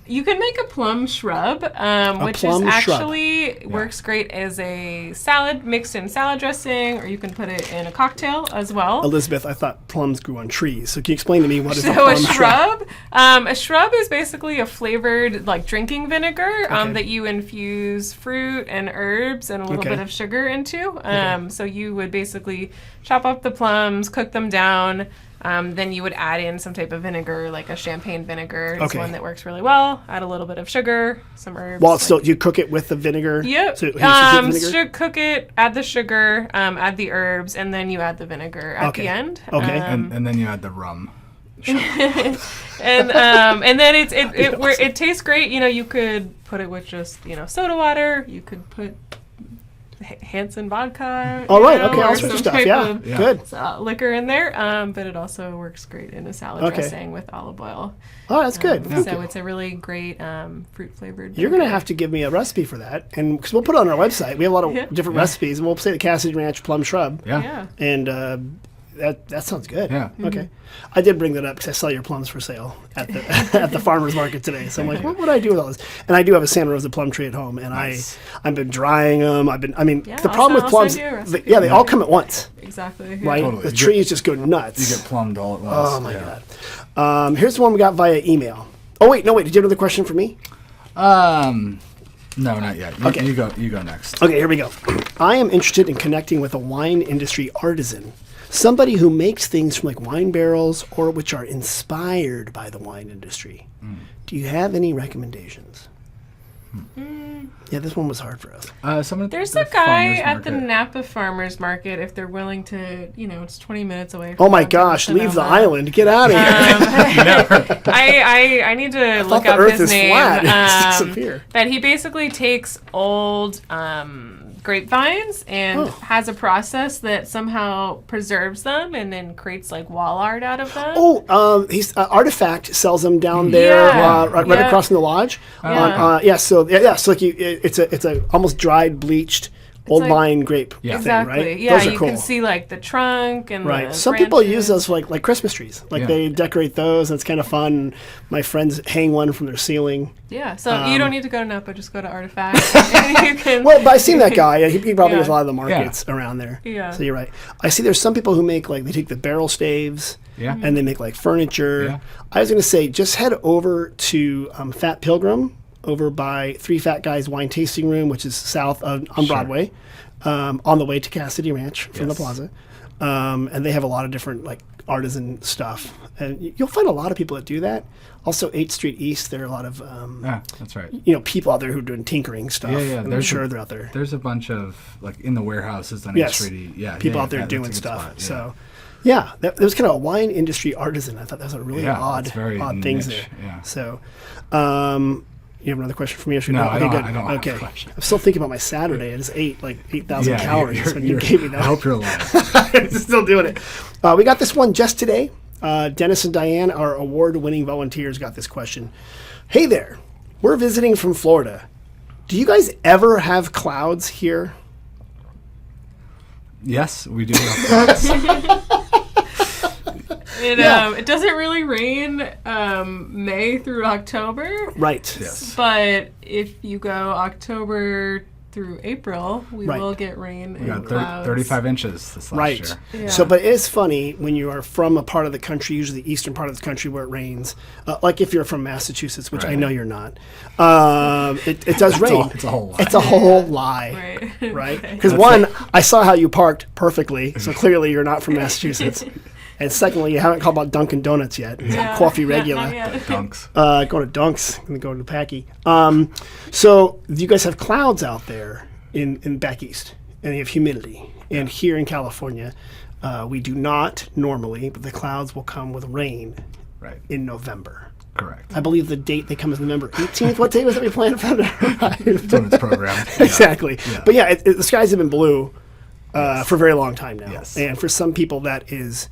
Speaker 2: You can make a plum shrub, which
Speaker 1: plum
Speaker 2: is
Speaker 1: shrub.
Speaker 2: actually works great as a salad, mixed in salad dressing, or you can put it in a cocktail as well.
Speaker 1: Elizabeth, I thought plums grew on trees. So can you explain to me what is a
Speaker 2: So
Speaker 1: plum
Speaker 2: a
Speaker 1: shrub?
Speaker 2: a shrub is basically a flavored like drinking vinegar that you infuse fruit and herbs and a little bit of sugar into. So you would basically chop up the plums, cook them down. Then you would add in some type of vinegar, like a champagne vinegar. It's one that works really well. Add a little bit of sugar, some herbs.
Speaker 1: Well, still, you cook it with the vinegar?
Speaker 2: Yep.
Speaker 1: So,
Speaker 2: Cook it, add the sugar, add the herbs, and then you add the vinegar at the end.
Speaker 1: Okay.
Speaker 3: And then you add the rum.
Speaker 2: and then it tastes great. You know, you could put it with just soda water. You could put Hansen vodka.
Speaker 1: All right. Okay. All
Speaker 2: or
Speaker 1: sorts of
Speaker 2: some
Speaker 1: stuff.
Speaker 2: type
Speaker 1: Yeah.
Speaker 2: of
Speaker 1: Good.
Speaker 2: liquor in there. But it also works great in a salad dressing with olive oil.
Speaker 1: Oh, that's good.
Speaker 2: So it's a really great fruit flavored.
Speaker 1: You're going to have to give me a recipe for that, and because we'll put it on our website. We have a lot of different recipes, and we'll say the Cassidy Ranch plum shrub.
Speaker 3: Yeah.
Speaker 1: And that sounds good.
Speaker 3: Yeah.
Speaker 1: Okay. I did bring that up because I saw your plums for sale at the at the farmers market today. So I'm like, what would I do with all this? And I do have a Santa Rosa plum tree at home, and I've been drying them. The problem with plums, they all come at once.
Speaker 2: Exactly.
Speaker 1: Right.
Speaker 3: Totally.
Speaker 1: The trees just go nuts.
Speaker 3: You get plumbed all at once.
Speaker 1: Oh my god. Here's the one we got via email. Oh wait, no wait. Did you have another question for me?
Speaker 3: No, not yet.
Speaker 1: Okay.
Speaker 3: You go next.
Speaker 1: Okay, here we go. I am interested in connecting with a wine industry artisan, somebody who makes things from like wine barrels or which are inspired by the wine industry. Do you have any recommendations? Yeah, this one was hard for us.
Speaker 2: There's a guy at the Napa Farmers Market if they're willing to, it's 20 minutes away.
Speaker 1: Oh my gosh, leave the island. Get out of here.
Speaker 2: I need to look
Speaker 1: the
Speaker 2: up
Speaker 1: earth
Speaker 2: his
Speaker 1: is
Speaker 2: name.
Speaker 1: flat. It's disappear.
Speaker 2: That he basically takes old grapevines and has a process that somehow preserves them and then creates like wall art out of them.
Speaker 1: Oh, he's Artifact sells them down there, right across from the lodge. So like it's a almost dried, bleached old vine grape thing,
Speaker 2: exactly.
Speaker 1: right?
Speaker 2: Yeah,
Speaker 1: those are
Speaker 2: you
Speaker 1: cool.
Speaker 2: can see like the trunk and the
Speaker 1: Some people
Speaker 2: branches.
Speaker 1: use those for like Christmas trees. Like they decorate those, and it's kind of fun. My friends hang one from their ceiling.
Speaker 2: Yeah, so you don't need to go to Napa, just go to Artifact. You can,
Speaker 1: Well, but I've seen that guy. He probably has a lot of the markets around there.
Speaker 2: Yeah.
Speaker 1: So you're right. I see there's some people who make like, they take the barrel staves and they make like furniture.
Speaker 3: Yeah.
Speaker 1: I was going to say, just head over to Fat Pilgrim over by Three Fat Guys Wine Tasting Room, which is south on Broadway, on the way to Cassidy Ranch from the plaza. And they have a lot of different like artisan stuff. And you'll find a lot of people that do that. Also, 8th Street East, there are a lot of
Speaker 3: that's right.
Speaker 1: people out there who are doing tinkering stuff.
Speaker 3: Yeah.
Speaker 1: I'm sure they're out there.
Speaker 3: There's a bunch of like in the warehouses on 8th Street.
Speaker 1: People out there doing stuff. So, there was kind of a wine industry artisan. I thought that was a really odd things
Speaker 3: niche.
Speaker 1: there.
Speaker 3: Yeah.
Speaker 1: So, you have another question for me?
Speaker 3: No, I don't
Speaker 1: good.
Speaker 3: have
Speaker 1: Okay.
Speaker 3: a question.
Speaker 1: I'm still thinking about my Saturday. I just ate like 8,000 calories when you gave me that.
Speaker 3: I hope you're alive.
Speaker 1: I'm still doing it. We got this one just today. Dennis and Diane, our award-winning volunteers, got this question. Hey there, we're visiting from Florida. Do you guys ever have clouds here?
Speaker 3: Yes, we do have clouds.
Speaker 2: It doesn't really rain May through October.
Speaker 1: Right.
Speaker 3: Yes.
Speaker 2: But if you go October through April, we will get rain.
Speaker 3: We got
Speaker 2: clouds.
Speaker 3: 35 inches this last year.
Speaker 2: Yeah.
Speaker 1: So, but it's funny when you are from a part of the country, usually the eastern part of the country where it rains, like if you're from Massachusetts, which I know you're not, it does rain.
Speaker 3: It's a whole lie.
Speaker 1: It's a whole lie. Right? Because one, I saw how you parked perfectly, so clearly you're not from Massachusetts. And secondly, you haven't called about Dunkin' Donuts yet. Coffee regular.
Speaker 3: Dunks.
Speaker 1: Go to Dunks and go to Packy. So you guys have clouds out there in back east, and you have humidity. And here in California, we do not normally, but the clouds will come with rain in November.
Speaker 3: Correct.
Speaker 1: I believe the date they come is November 18th. What day was it we planned for it?
Speaker 3: Donuts program.
Speaker 1: Exactly.
Speaker 3: Yeah.
Speaker 1: But the skies have been blue for a very long time now.
Speaker 3: Yes.
Speaker 1: And for some people that is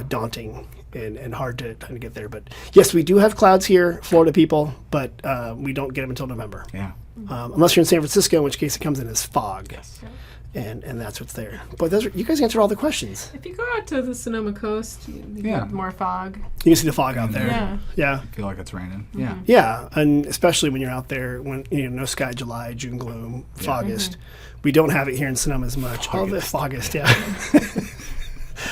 Speaker 1: daunting. and hard to kind of get there. But yes, we do have clouds here, Florida people, but we don't get them until November.
Speaker 3: Yeah.
Speaker 1: Unless you're in San Francisco, in which case it comes in as fog.
Speaker 3: Yes.
Speaker 1: And that's what's there. But you guys answered all the questions.
Speaker 2: If you go out to the Sonoma coast, you get more fog.
Speaker 1: You can see the fog out there.
Speaker 2: Yeah.
Speaker 1: Yeah.
Speaker 3: I feel like it's raining. Yeah.
Speaker 1: Yeah, and especially when you're out there when no sky, July, June gloom, Fogust. We don't have it here in Sonoma as much. Fogust, yeah.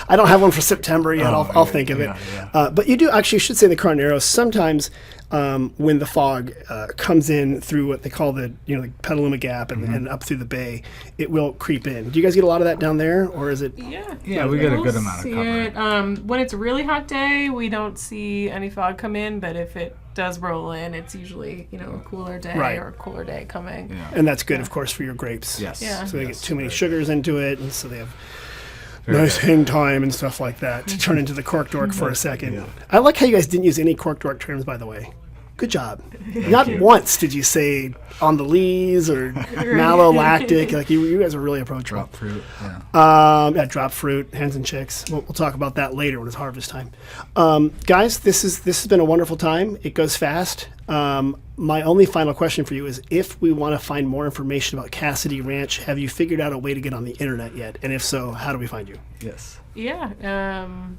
Speaker 1: I don't have one for September yet. I'll think of it.
Speaker 3: Yeah.
Speaker 1: But you do actually should say the Carneros. Sometimes when the fog comes in through what they call the Petaluma Gap and up through the bay, it will creep in. Do you guys get a lot of that down there, or is it?
Speaker 3: Yeah, we get a good amount of cover.
Speaker 2: When it's a really hot day, we don't see any fog come in, but if it does roll in, it's usually a cooler day or a cooler day coming.
Speaker 3: Yeah.
Speaker 1: And that's good, of course, for your grapes.
Speaker 3: Yes.
Speaker 2: Yeah.
Speaker 1: So they get too many sugars into it, and so they have nice hang time and stuff like that to turn into the cork dork for a second.
Speaker 3: Yeah.
Speaker 1: I like how you guys didn't use any cork dork terms, by the way. Good job. Not once did you say on the lees or malolactic. Like you guys are really approachable.
Speaker 3: Drop fruit. Yeah.
Speaker 1: Drop fruit, hens and chicks. We'll talk about that later when it's harvest time. Guys, this has been a wonderful time. It goes fast. My only final question for you is, if we want to find more information about Cassidy Ranch, have you figured out a way to get on the internet yet? And if so, how do we find you?
Speaker 3: Yes.
Speaker 2: Yeah,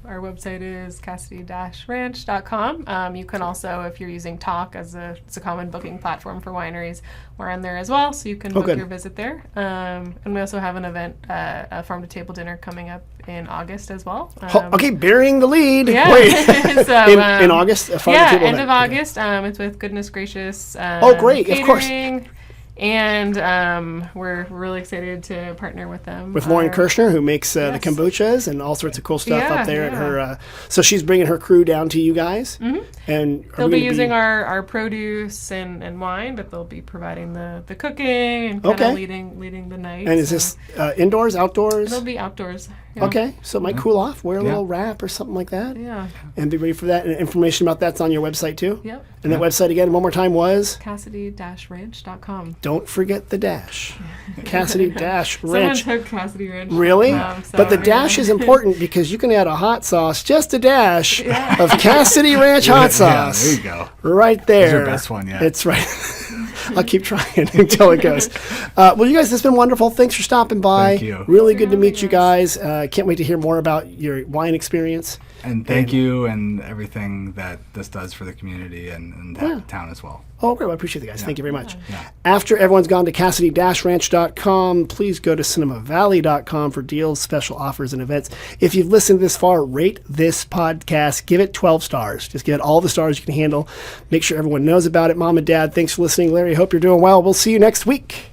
Speaker 2: our website is cassidy-ranch.com. You can also, if you're using Talk it's a common booking platform for wineries, we're on there as well, so you can book your visit there. And we also have an event, a farm to table dinner coming up in August as well.
Speaker 1: Okay, burying the lead.
Speaker 2: Yeah.
Speaker 1: Wait.
Speaker 2: So,
Speaker 1: in August? A farm to table
Speaker 2: end
Speaker 1: event.
Speaker 2: of August. It's with Goodness Gracious.
Speaker 1: Great,
Speaker 2: catering.
Speaker 1: of course.
Speaker 2: And we're really excited to partner with them.
Speaker 1: With Lauren Kirshner, who makes the kombuchas and all sorts of cool stuff up there at her. So she's bringing her crew down to you guys. Mm-hmm. And
Speaker 2: they'll be using our produce and wine, but they'll be providing the cooking and kind of leading the night.
Speaker 1: And is this indoors, outdoors?
Speaker 2: It'll be outdoors.
Speaker 1: Yeah. Okay, so it might cool off. Wear a little wrap or something like that.
Speaker 2: Yeah.
Speaker 1: And be ready for that. And information about that's on your website too?
Speaker 2: Yep.
Speaker 1: And that website again, one more time, was?
Speaker 2: Cassidy-ranch.com.
Speaker 1: Don't forget the dash. Cassidy-ranch.
Speaker 2: Someone took Cassidy Ranch.
Speaker 1: Really? But the dash is important because you can add a hot sauce, just a dash of Cassidy Ranch hot sauce.
Speaker 3: There you go.
Speaker 1: Right there.
Speaker 3: That's your best one yet.
Speaker 1: It's right. I'll keep trying until it goes. Well, you guys, this has been wonderful. Thanks for stopping by.
Speaker 3: Thank you.
Speaker 1: Really good to meet you guys. Can't wait to hear more about your wine experience.
Speaker 3: And thank you and everything that this does for the community and the town as well.
Speaker 1: Oh, great. Well, I appreciate it, guys. Thank you very much.
Speaker 3: Yeah.
Speaker 1: After everyone's gone to Cassidy-ranch.com, please go to cinemavalley.com for deals, special offers, and events. If you've listened this far, rate this podcast. Give it 12 stars. Just give it all the stars you can handle. Make sure everyone knows about it. Mom and Dad, thanks for listening. Larry, hope you're doing well. We'll see you next week.